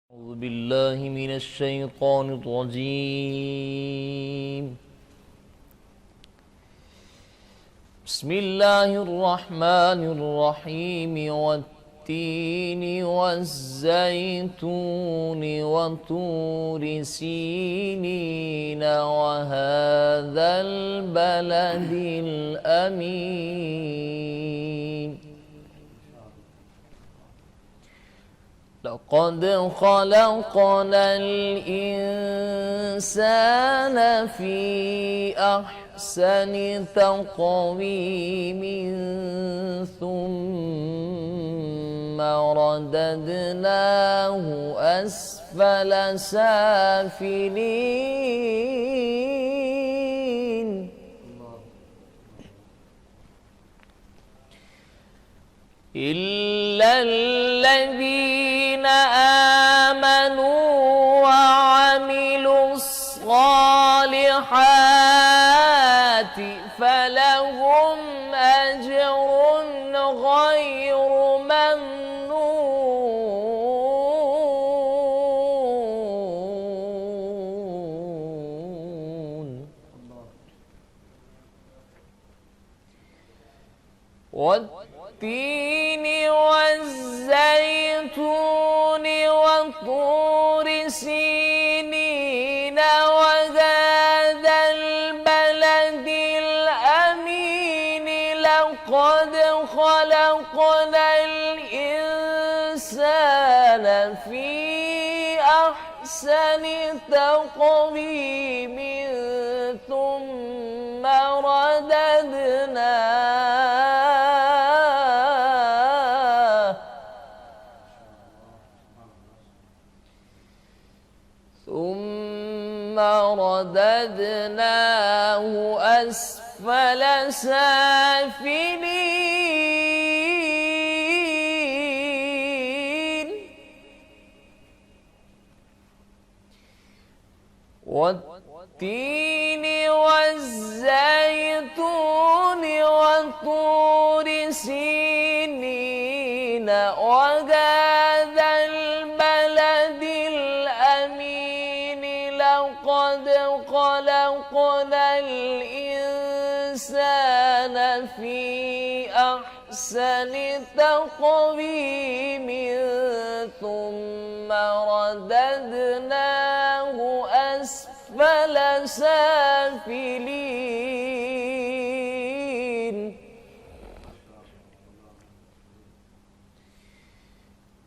أعوذ بالله من الشيطان الرجيم. بسم الله الرحمن الرحيم والتين والزيتون وطور سينين وهذا البلد الأمين لقد خلقنا الإنسان في أحسن تقويم ثم رددناه أسفل سافلين إلا الذين آمنوا وعملوا الصالحات فلهم أجر غير ممنون والتين والزيتون وطور سينين وهذا البلد الأمين لقد خلقنا الإنسان في أحسن تقويم ثم رددناه أسفل سافلين والتين والزيتون وطور سينين وهذا البلد الأمين لقد خلقنا الإنسان في أحسن تقويم ثم رددناه أسفل سافلين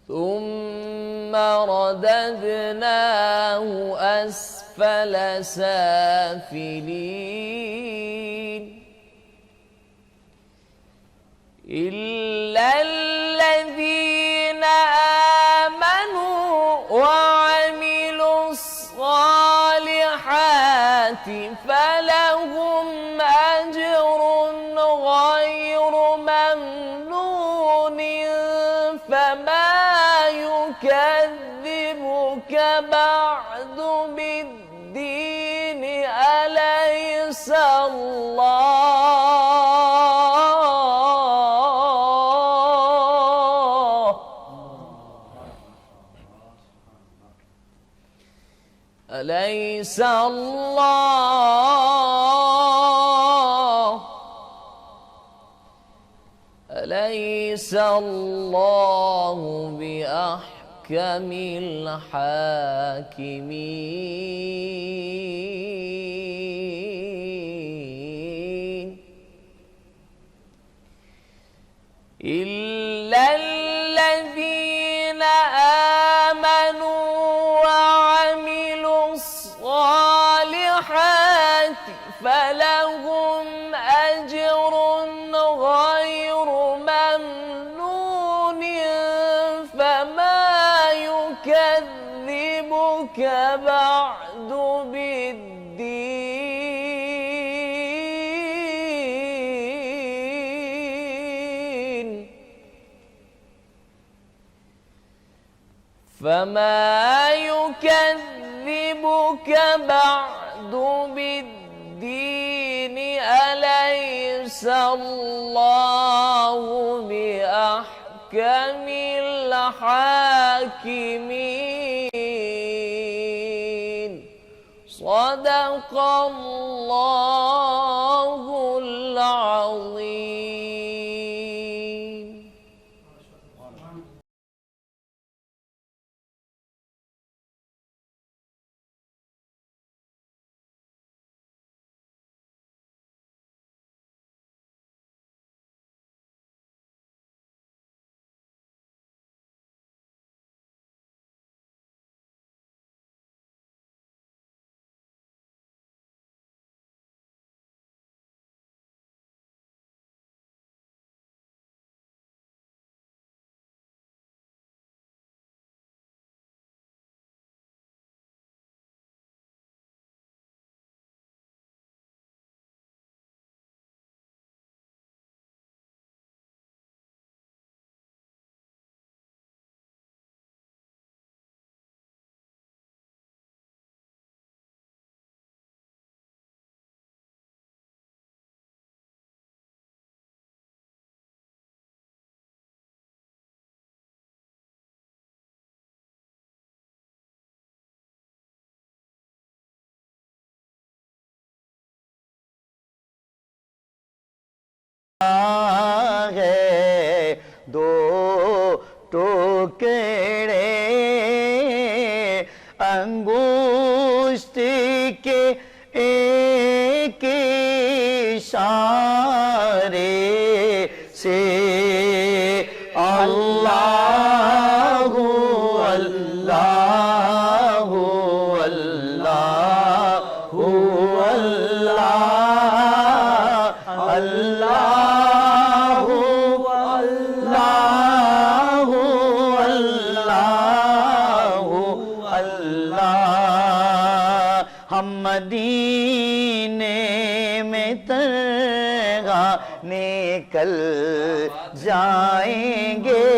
ثم رددناه أسفل سافلين إلا الذين آمنوا وعملوا الصالحات فلهم أجر غير ممنون فما يكذبك بعد بالدين أليس أليس الله بأحكم الحاكمين إلا الذين آمنوا وعملوا الصالحات فلهم أجر غير ممنون فما يكذبك بعد بالدين فما يكذبك بعد بالدين أليس الله بأحكم الحاكمين صدق اللہ العظیم. ہے دو ٹوکڑے انگشت کے ایک اشارے سے اللہ اللہ اللہ اللہ ہم مدینے میں ترغا نکل جائیں گے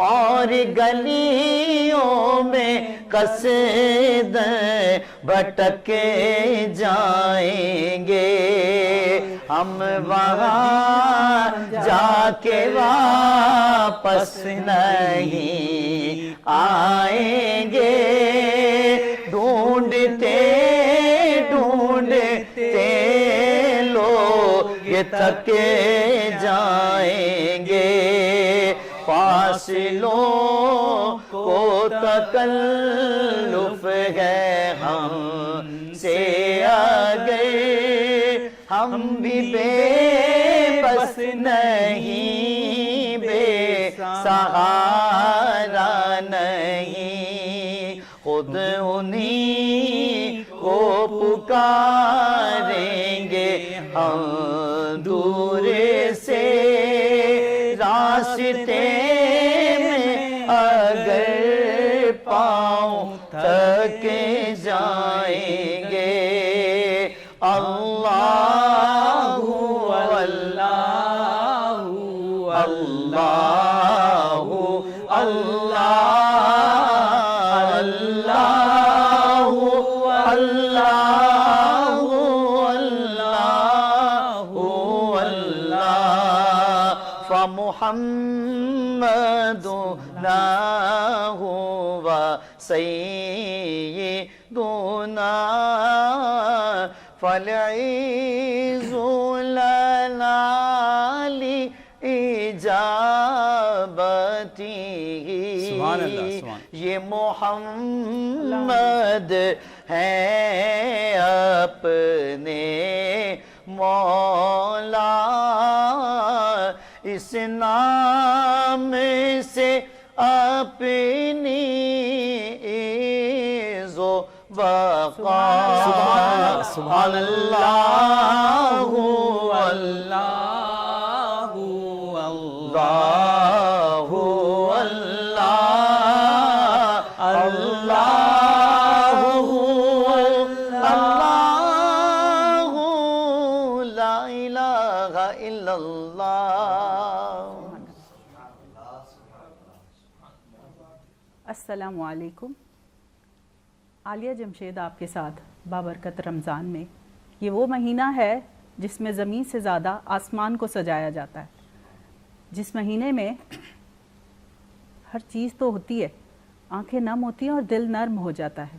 اور گلیوں میں قصد بھٹک جائیں گے ہم وہاں جا کے واپس نہیں آئیں گے ڈھونڈتے ڈھونڈتے لوگ تھک جائیں گے فاصلوں کو تکلف ہے ہم سے اگر ہم بھی بے بس نہیں بے سہارا نہیں خود انہی کو پکاریں گے ہم دور سے راستے میں اگر پاؤں تھک جائیں گے اللہ اللہ اللہ اللہ اللہ اللہ فمحمدنا هو سيدنا فالعز لنا لإجابته سبحان اللہ سبحان یہ محمد ہے اپنے مولا اس نام سے اپنی عز و بقا سبحان اللہ اللہ اللہ اللہ اللہ لا الہ الا اللہ. السلام علیکم. عالیہ جمشید آپ کے ساتھ بابرکت رمضان میں. یہ وہ مہینہ ہے جس میں زمین سے زیادہ آسمان کو سجایا جاتا ہے، جس مہینے میں ہر چیز تو ہوتی ہے، آنکھیں نم ہوتی ہیں اور دل نرم ہو جاتا ہے،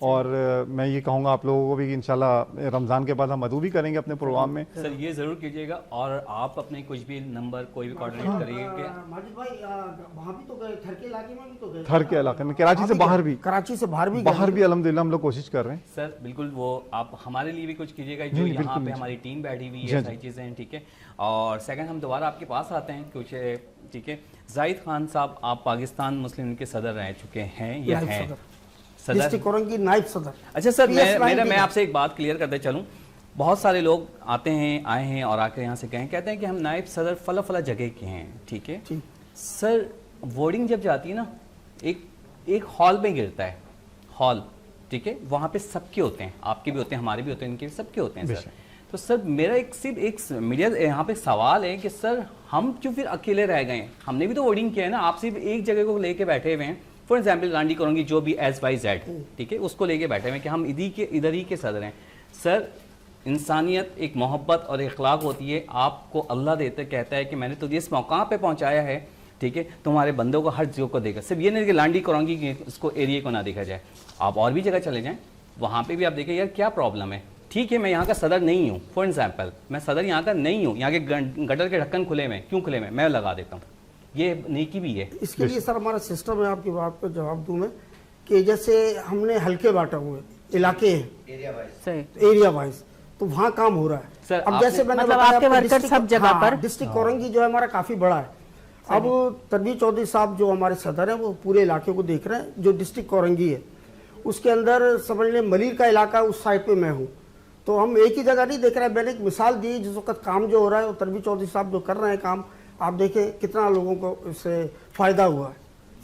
اور میں یہ کہوں گا آپ لوگوں کو بھی کہ انشاءاللہ رمضان کے بعد ہم مدعو بھی کریں گے اپنے پروگرام میں. سر یہ ضرور کیجیے گا, اور آپ اپنے کچھ بھی نمبر کوئی بھی کوآرڈینیٹ کریے کہ ماجد بھائی وہاں بھی تو گئے, تھر کے علاقے میں بھی تو گئے, تھر کے علاقے میں, کراچی سے باہر بھی, کراچی سے باہر بھی الحمدللہ ہم لوگ کوشش کر رہے ہیں. سر بالکل وہ آپ ہمارے لیے بھی کچھ کیجیے گا, جو یہاں پہ ہماری ٹیم بیٹھی ہوئی ہے, ساری چیزیں ہیں, ٹھیک ہے. اور سیکنڈ ہم دوبارہ آپ کے پاس آتے ہیں کچھ, ٹھیک ہے. زاہد خان صاحب, آپ پاکستان مسلم لیگ کے صدر رہ چکے ہیں یا ہیں ڈسٹرکٹ اورنگی نائب صدر. اچھا سر, میں آپ سے ایک بات کلیئر کرتے چلوں. بہت سارے لوگ آتے ہیں, آئے ہیں اور آ کے یہاں سے کہتے ہیں کہ ہم نائب صدر فلا فلا جگہ کے ہیں, ٹھیک ہے. سر ووٹنگ جب جاتی ہے نا, ایک ہال میں گرتا ہے, ہال, ٹھیک ہے, وہاں پہ سب کے ہوتے ہیں, آپ کے بھی ہوتے ہیں, ہمارے بھی ہوتے ہیں, ان کے سب کے ہوتے ہیں سر. تو سر میرا صرف ایک میڈیا یہاں پہ سوال ہے کہ سر ہم کیوں پھر اکیلے رہ گئے ہیں؟ ہم نے بھی تو ووٹنگ کیا ہے نا, آپ صرف ایک جگہ کو لے کے بیٹھے ہوئے ہیں. فار ایگزامپل رانڈی کرونگی جو بھی XYZ, ٹھیک ہے, اس کو لے کے بیٹھے ہوئے ہیں کہ ہم ادھر ہی کے صدر ہیں. سر انسانیت, ایک محبت اور اخلاق ہوتی ہے. آپ کو اللہ دیتے کہتا ہے کہ میں نے تجھے اس موقع پہ پہنچایا ہے, ٹھیک ہے, تمہارے بندوں کو ہر جگہ کو دیکھا. صرف یہ نہیں کہ لانڈی کرونگی کی اس کو ایریے کو نہ دیکھا جائے, آپ اور بھی جگہ چلے جائیں, وہاں پہ بھی آپ دیکھیں یار کیا پرابلم ہے. ٹھیک ہے, میں یہاں کا صدر نہیں ہوں, فار ایگزامپل میں صدر یہاں کا نہیں ہوں, یہاں کے گٹر کے ڈھکن کھلے میں کیوں کھلے میں لگا دیتا ہوں, یہ نیکی بھی ہے. اس کے لیے سر ہمارا سسٹم ہے, آپ کی بات پہ جواب دوں میں, کہ جیسے ہم نے حلقے بانٹے ہوئے, علاقے ہیں ایریا وائز, تو وہاں کام ہو رہا ہے. اب جیسے میں نے بتایا سب جگہ پر ڈسٹرکٹ اورنگی جو ہے ہمارا کافی بڑا ہے. اب تنویر چودھری صاحب جو ہمارے صدر ہیں وہ پورے علاقے کو دیکھ رہے ہیں. جو ڈسٹرکٹ اورنگی ہے اس کے اندر سمجھ لیں ملیر کا علاقہ, اس سائڈ پہ میں ہوں, تو ہم ایک ہی جگہ نہیں دیکھ رہے ہیں. میں نے ایک مثال دی, جس وقت کام جو ہو رہا ہے وہ تنویر چودھری صاحب جو کر رہے ہیں کام, آپ دیکھیں کتنا لوگوں کو اس سے فائدہ ہوا ہے.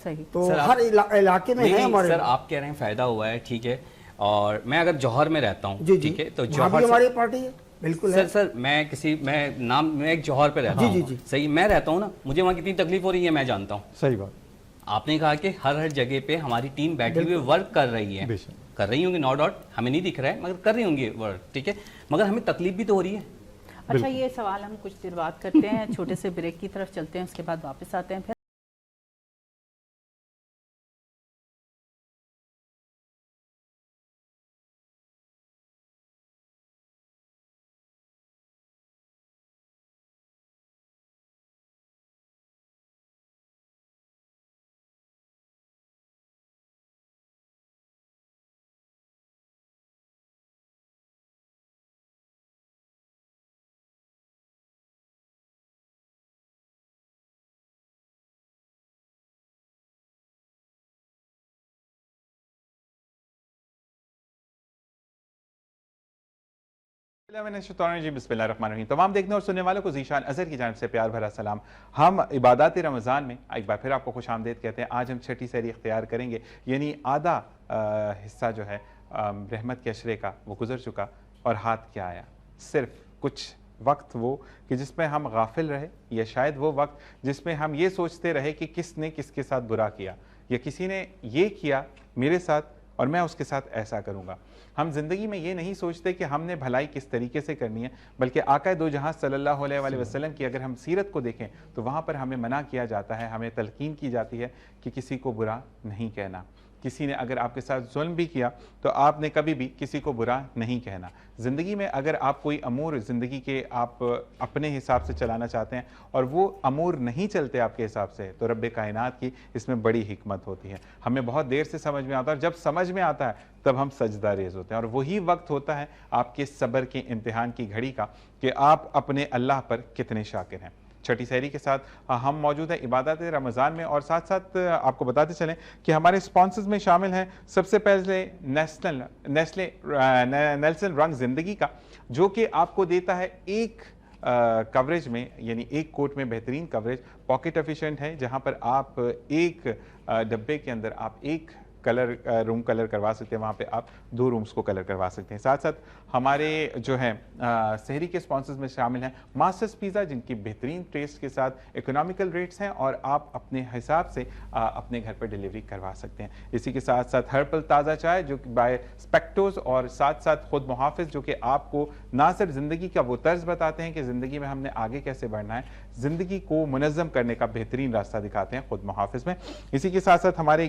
صحیح, تو ہر علاقے میں ہے ہمارے. سر آپ کہہ رہے ہیں فائدہ ہوا ہے, ٹھیک ہے, اور میں اگر جوہر میں رہتا ہوں, ٹھیک ہے, تو جوہر ہماری پارٹی ہے بالکل. سر میں ایک جوہر پہ رہتا ہوں, صحیح, میں رہتا ہوں نا, مجھے وہاں کتنی تکلیف ہو رہی ہے میں جانتا ہوں. صحیح بات. آپ نے کہا کہ ہر جگہ پہ ہماری ٹیم بیٹھی ہوئی ورک کر رہی ہے, کر رہی ہوں گی, نو ڈاؤٹ, ہمیں نہیں دکھ رہا ہے مگر کر رہی ہوں گی ورک, ٹھیک ہے, مگر ہمیں تکلیف بھی تو ہو رہی ہے. اچھا یہ سوال ہم کچھ دیر بعد کرتے ہیں, چھوٹے سے بریک کی طرف چلتے ہیں, اس کے بعد واپس آتے ہیں. پھر بسم اللہ الرحمن الرحیم. تمام دیکھنے اور سننے والوں کو ذیشان اظہر کی جانب سے پیار بھرا سلام. ہم عبادات رمضان میں ایک بار پھر آپ کو خوش آمدید کہتے ہیں. آج ہم چھٹی سحری اختیار کریں گے, یعنی آدھا حصہ جو ہے رحمت کے عشرے کا وہ گزر چکا, اور ہاتھ کیا آیا. صرف کچھ وقت وہ کہ جس میں ہم غافل رہے, یا شاید وہ وقت جس میں ہم یہ سوچتے رہے کہ کس نے کس کے ساتھ برا کیا, یا کسی نے یہ کیا میرے ساتھ اور میں اس کے ساتھ ایسا کروں گا. ہم زندگی میں یہ نہیں سوچتے کہ ہم نے بھلائی کس طریقے سے کرنی ہے, بلکہ آقا دو جہاں صلی اللہ علیہ وآلہ وسلم کی اگر ہم سیرت کو دیکھیں تو وہاں پر ہمیں منع کیا جاتا ہے, ہمیں تلقین کی جاتی ہے کہ کسی کو برا نہیں کہنا. کسی نے اگر آپ کے ساتھ ظلم بھی کیا تو آپ نے کبھی بھی کسی کو برا نہیں کہنا. زندگی میں اگر آپ کوئی امور زندگی کے آپ اپنے حساب سے چلانا چاہتے ہیں اور وہ امور نہیں چلتے آپ کے حساب سے, تو رب کائنات کی اس میں بڑی حکمت ہوتی ہے. ہمیں بہت دیر سے سمجھ میں آتا ہے, اور جب سمجھ میں آتا ہے تب ہم سجدہ ریز ہوتے ہیں, اور وہی وقت ہوتا ہے آپ کے صبر کے امتحان کی گھڑی کا کہ آپ اپنے اللہ پر کتنے شاکر ہیں. چھٹی سحری کے ساتھ ہم موجود ہیں عبادت رمضان میں, اور ساتھ ساتھ آپ کو بتاتے چلیں کہ ہمارے سپانسرز میں شامل ہیں سب سے پہلے نیلسن رنگ زندگی کا, جو کہ آپ کو دیتا ہے ایک کوریج میں, یعنی ایک کوٹ میں بہترین کوریج, پاکٹ ایفیشینٹ ہے, جہاں پر آپ ایک ڈبے کے اندر آپ ایک روم کلر کروا سکتے ہیں, وہاں پہ آپ 2 رومز کو کلر کروا سکتے ہیں. ساتھ ساتھ ہمارے جو ہیں سحری کے سپانسرز میں شامل ہیں ماسٹرز پیزا, جن کی بہترین ٹیسٹ کے ساتھ اکنامیکل ریٹس ہیں, اور آپ اپنے حساب سے اپنے گھر پر ڈیلیوری کروا سکتے ہیں. اسی کے ساتھ ساتھ ہربل تازہ چائے جو کہ بائے اسپیکٹوز, اور ساتھ ساتھ خود محافظ, جو کہ آپ کو نہ صرف زندگی کا وہ طرز بتاتے ہیں کہ زندگی میں ہم نے آگے کیسے بڑھنا ہے, زندگی کو منظم کرنے کا بہترین راستہ دکھاتے ہیں خود محافظ میں. اسی کے ساتھ ساتھ ہمارے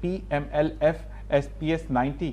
PMLF SPS 90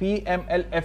PMLF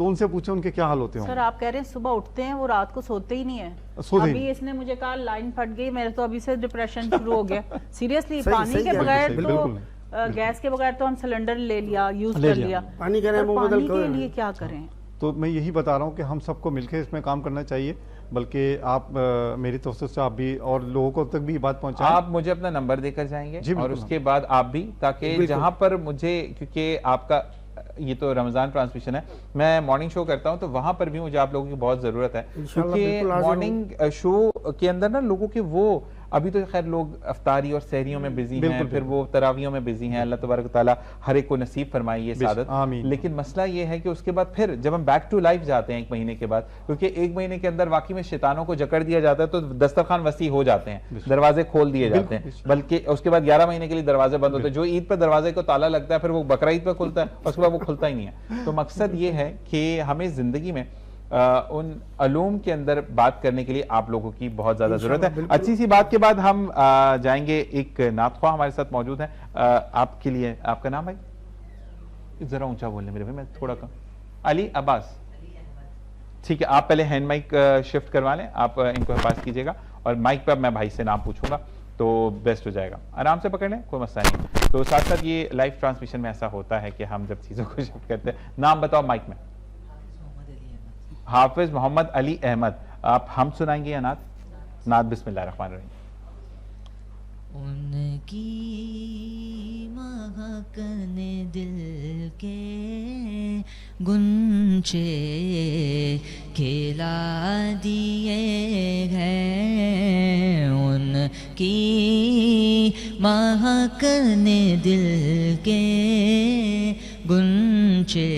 تو ان سے پوچھیں ان کے کیا حال ہوتے ہوں سر آپ کہہ رہے ہیں صبح اٹھتے ہیں وہ رات کو سوتے ہی نہیں ہیں. سوتے ہی ابھی نہیں. اس نے مجھے کہا لائن پھٹ گئی, میرے تو ابھی سے ڈپریشن شروع ہو گیا. سیریسلی صحیح- پانی صحیح کے کہہ رہے بغیر ہیں، تو بالکل نہیں. گیس کے بغیر تو ہم سلنڈر لے لیا, یوز لے کر لیا. لیا, پانی کہہ رہے ہیں پر وہ بدل پانی کر کے لیے کیا کریں؟ تو میں یہی بتا رہا ہوں کہ ہم سب کو مل کے اس میں کام کرنا چاہیے, بلکہ آپ میری توسط سے آپ بھی اور لوگوں کو تک بھی بات پہنچائیں. آپ مجھے اپنا نمبر دے کر جائیں گے جی اور بالکل. اس کے بعد آپ بھی, تاکہ جہاں پر مجھے, کیونکہ آپ کا یہ تو رمضان ٹرانسمیشن ہے, میں مارننگ شو کرتا ہوں تو وہاں پر بھی مجھے آپ لوگوں کی بہت ضرورت ہے, انشاءاللہ کیونکہ بالکل حاضر ہوں. مارننگ شو کے اندر نا لوگوں کے وہ, ابھی تو خیر لوگ افطاری اور سحریوں میں بزی ہیں, بالکل پھر وہ تراویحوں میں بزی ہیں, اللہ تبارک و تعالیٰ ہر ایک کو نصیب فرمائے یہ سعادت. آمین. لیکن مسئلہ یہ ہے کہ اس کے بعد پھر جب ہم بیک ٹو لائف جاتے ہیں 1 مہینے کے بعد, کیونکہ 1 مہینے کے اندر واقعی میں شیطانوں کو جکڑ دیا جاتا ہے تو دسترخوان وسیع ہو جاتے ہیں, دروازے کھول دیے جاتے ہیں, بلکہ اس کے بعد 11 مہینے کے لیے دروازے بند ہوتے ہیں. جو عید پہ دروازے کو تالا لگتا ہے پھر وہ بقرہ عید پہ کھلتا ہے, اس کے بعد وہ کھلتا ہی نہیں ہے. تو مقصد یہ ہے کہ ہمیں زندگی میں ان علوم کے اندر بات کرنے کے لیے آپ لوگوں کی بہت زیادہ ضرورت ہے. اچھی سی بات کے بعد ہم جائیں گے, ایک نعت خواہ ہمارے ساتھ موجود ہیں آپ کے لیے. آپ کا نام بھائی ذرا اونچا بولنے میرے بھائی, میں تھوڑا کم. علی عباس, ٹھیک ہے, آپ پہلے ہینڈ مائک شفٹ کروا لیں, آپ ان کو حفاظ کیجئے گا, اور مائک پہ میں بھائی سے نام پوچھوں گا تو بیسٹ ہو جائے گا. آرام سے پکڑ لیں, کوئی مسئلہ نہیں. تو ساتھ ساتھ یہ لائف ٹرانسمیشن میں ایسا ہوتا ہے کہ ہم جب چیزوں کو شفٹ کرتے ہیں. نام بتاؤ مائک میں. حافظ محمد علی احمد. آپ ہم سنائیں گے یا نعت؟ نعت. بسم اللہ الرحمن الرحیم. ان کی مہک نے دل کے گنچے کھلا دیے ہیں, ان کی مہک نے دل کے گنچے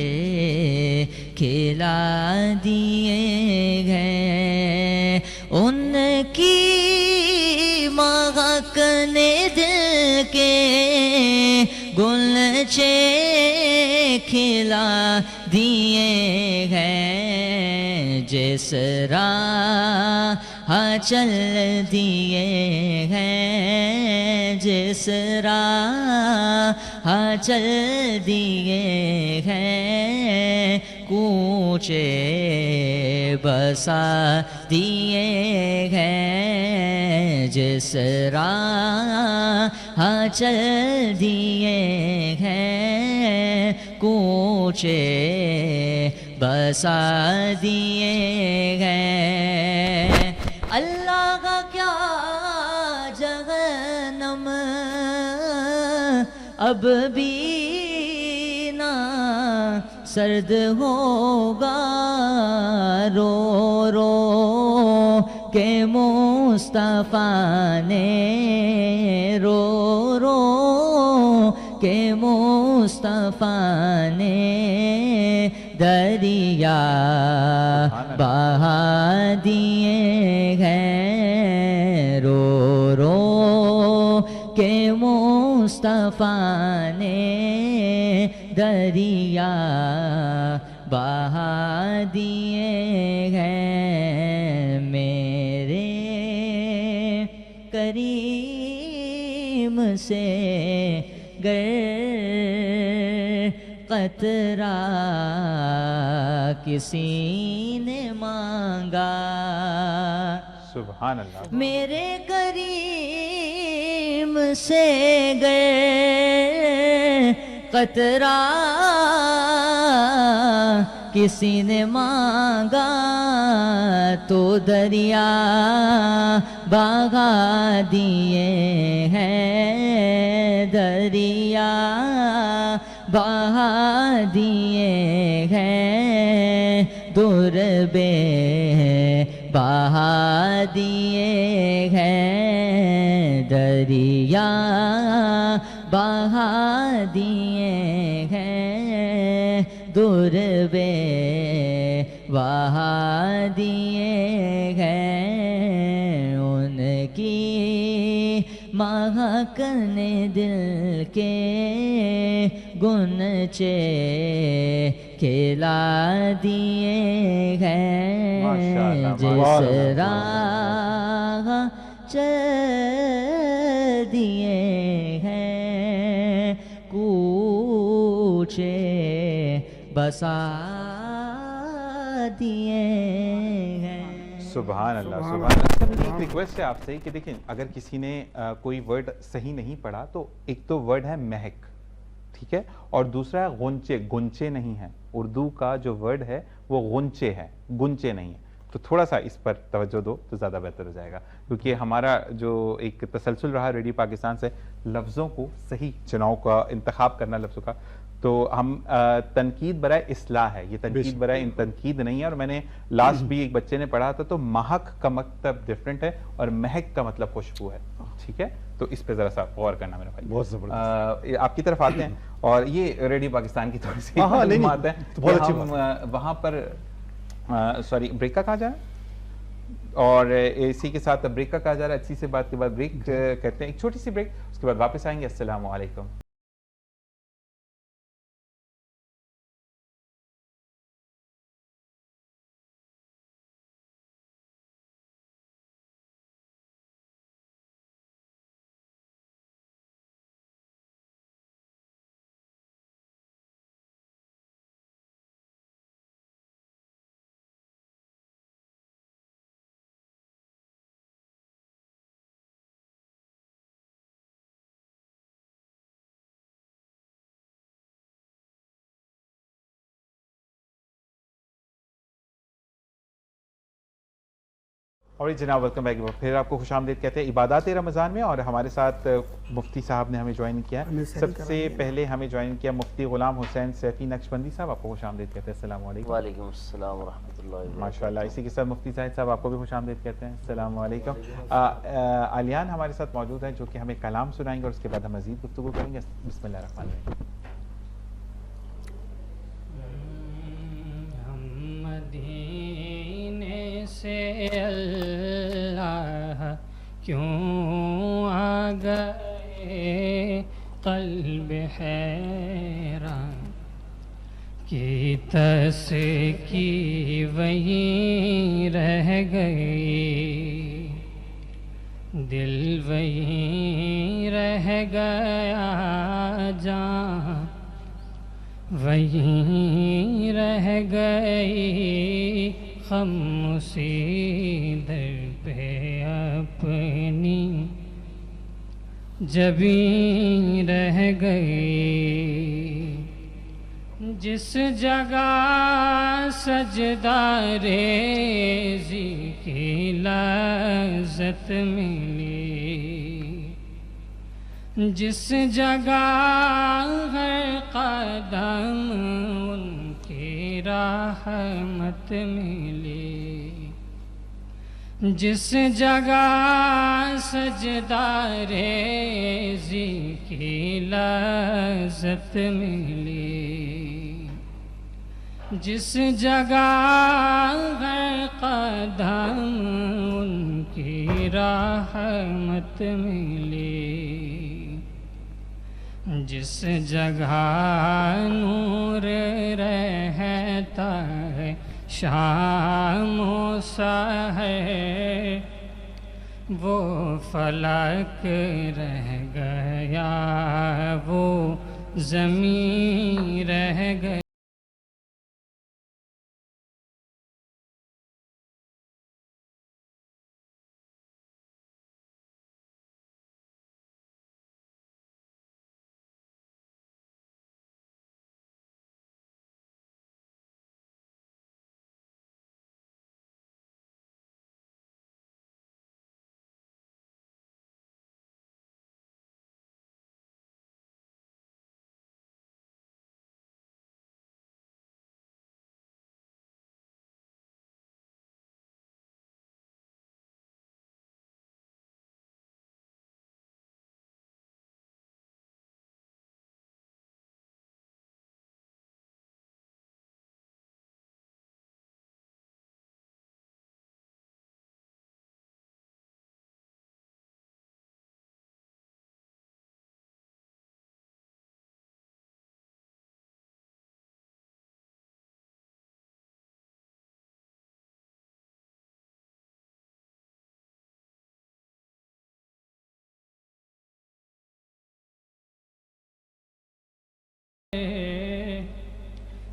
کھلا دیے ہیں, ان کی مہک نے دل کے گلچے کھلا دیے ہیں, جس راہ چل دیے ہیں, جس راہ چل دیے ہیں, کوچے بسا دیے ہیں, جس راہ چل دیے ہیں, کوچے بسا دیے ہیں. اللہ کا کیا جہنم اب بھی نہ سرد ہوگا, رو رو کہ مصطفیٰ نے, رو رو کہ مصطفیٰ نے دریا بہا دیے ہیں, رو رو کہ مصطفیٰ نے دریا بہا دیے ہیں. میرے کریم سے گر قطرہ کسی نے مانگا, سبحان اللہ. میرے کریم سے گر قطرہ کسی نے مانگا تو دریا بہا دیے ہیں, دریا بہا دیے ہیں, در بے بہا دیے ہیں, دریا بہا دیے ہیں, در بے بہا دیے ہیں. ان کی مہک نے دل کے گنچے کھلا دیے ہیں, ماشاءاللہ, جس راہ چل دیے ہیں, کوچے بسا دیے ہیں. سبحان اللہ سبحان اللہ. اچھا میری ایک ریکویسٹ ہے آپ سے کہ دیکھیں اگر کسی نے کوئی ورڈ صحیح نہیں پڑھا تو ایک تو ورڈ ہے مہک, ٹھیک ہے, اور دوسرا ہے غنچے. گنچے نہیں ہے, اردو کا جو ورڈ ہے وہ غنچے ہے, گنچے نہیں ہے. تو تھوڑا سا اس پر توجہ دو تو زیادہ بہتر ہو جائے گا, کیونکہ ہمارا جو ایک تسلسل رہا ریڈیو پاکستان سے لفظوں کو صحیح چناؤ کا انتخاب کرنا لفظوں کا, تو ہم تنقید برائے اصلاح ہے, یہ تنقید برائے تنقید نہیں ہے. اور میں نے لاسٹ بھی ایک بچے نے پڑھا تھا تو مہک کا مطلب ڈفرینٹ ہے اور مہک کا مطلب خوشبو ہے, ٹھیک ہے, تو اس پہ ذرا سا غور کرنا میرا بھائی. بہت زبردست. آپ کی طرف آتے ہیں اور یہ ریڈیو پاکستان کی تھوڑی سی ہاں معلومات ہیں, بہت اچھی ہم وہاں پر سوری بریک کا کہا جائے, اور اسی کے ساتھ بریک کا کہا جا رہا ہے. اچھی سے بات کے بعد بریک کہتے ہیں, ایک چھوٹی سی بریک, اس کے بعد واپس آئیں گے. السلام علیکم. اور جناب ویلکم بیک. پھر آپ کو خوش آمدید کہتے ہیں عبادات رمضان میں, اور ہمارے ساتھ مفتی صاحب نے ہمیں جوائن کیا. سب سے پہلے ہمیں جوائن کیا مفتی غلام حسین سیفی نقشبندی صاحب, آپ کو خوش آمدید کہتے ہیں. السلام علیکم. وعلیکم السلام ورحمۃ اللہ وبرکاتہ. ماشاءاللہ. اسی کے ساتھ مفتی زاہد صاحب, آپ کو بھی خوش آمدید کہتے ہیں. السلام علیکم. علیان ہمارے ساتھ موجود ہیں جو کہ ہمیں کلام سنائیں گے اور اس کے بعد ہم مزید گفتگو کریں گے. بسم اللہ الرحمن الرحیم. سے اللہ کیوں آ گئے قلب حیران کی تسکی وہیں رہ گئی, دل وہیں رہ گیا, جان وہیں رہ گئی, ہم اسی در پہ اپنی جبیں رہ گئی. جس جگہ سجدہ ریزی کی لذت ملی, جس جگہ ہر قدم ان کی رحمت ملی, جس جگہ سجدہ ریزی کی لذت ملی, جس جگہ ہر قدم ان کی رحمت ملی, جس جگہ نور رہتا ہے شام و سحر, وہ فلک رہ گیا, وہ زمین رہ گئی.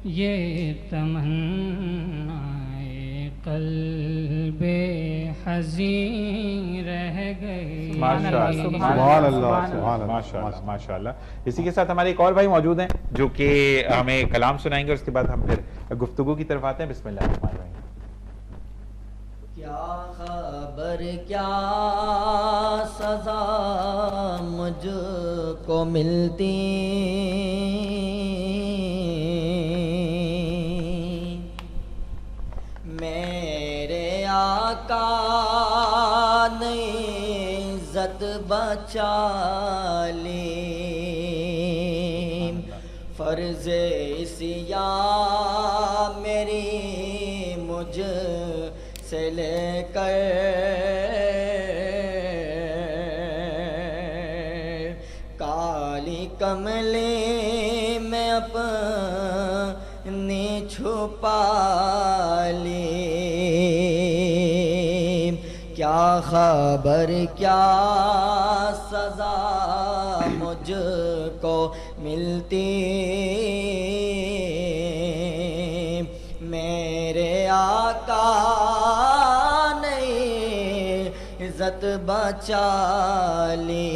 یہ تمنا قلب حزین رہ گئی. سبحان اللہ سبحان ماشاء اللہ ماشاء اللہ. اسی کے ساتھ ہمارے ایک اور بھائی موجود ہیں جو کہ ہمیں کلام سنائیں گے اور اس کے بعد ہم پھر گفتگو کی طرف آتے ہیں. بسم اللہ الرحمن الرحیم. کیا خبر کیا سزا مجھ کو ملتی میرے آقا نے عزت بچا لی فرض اسیاں میری مجھ سے لے کر کالی کملی میں اپنی چھپا لی کیا خبر کیا سزا مجھ کو ملتی میرے آقا نے عزت بچا لی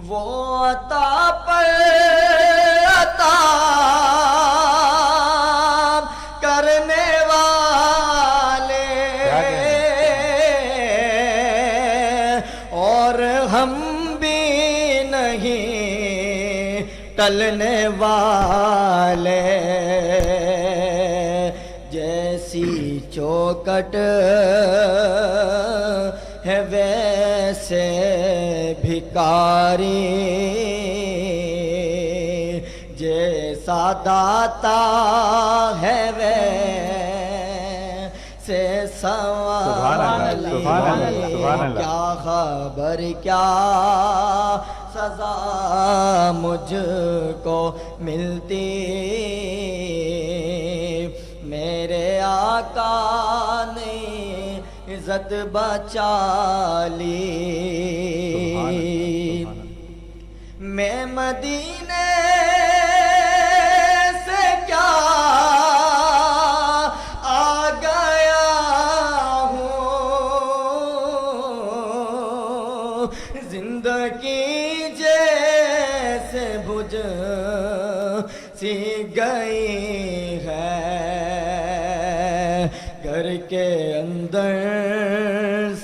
وہ عطا پر عطا کرنے والے اور ہم بھی نہیں ٹلنے والے جیسی چوکٹ ہے ویسے بھکاری جیسا داتا ہے ویسے سنوالی کیا خبر کیا سزا مجھ کو ملتی میرے آقا نے عزت بچا لی میں مدینے سے کیا آ گیا ہوں زندگی جیسے بجھ سی گئی ہے گھر کے اندر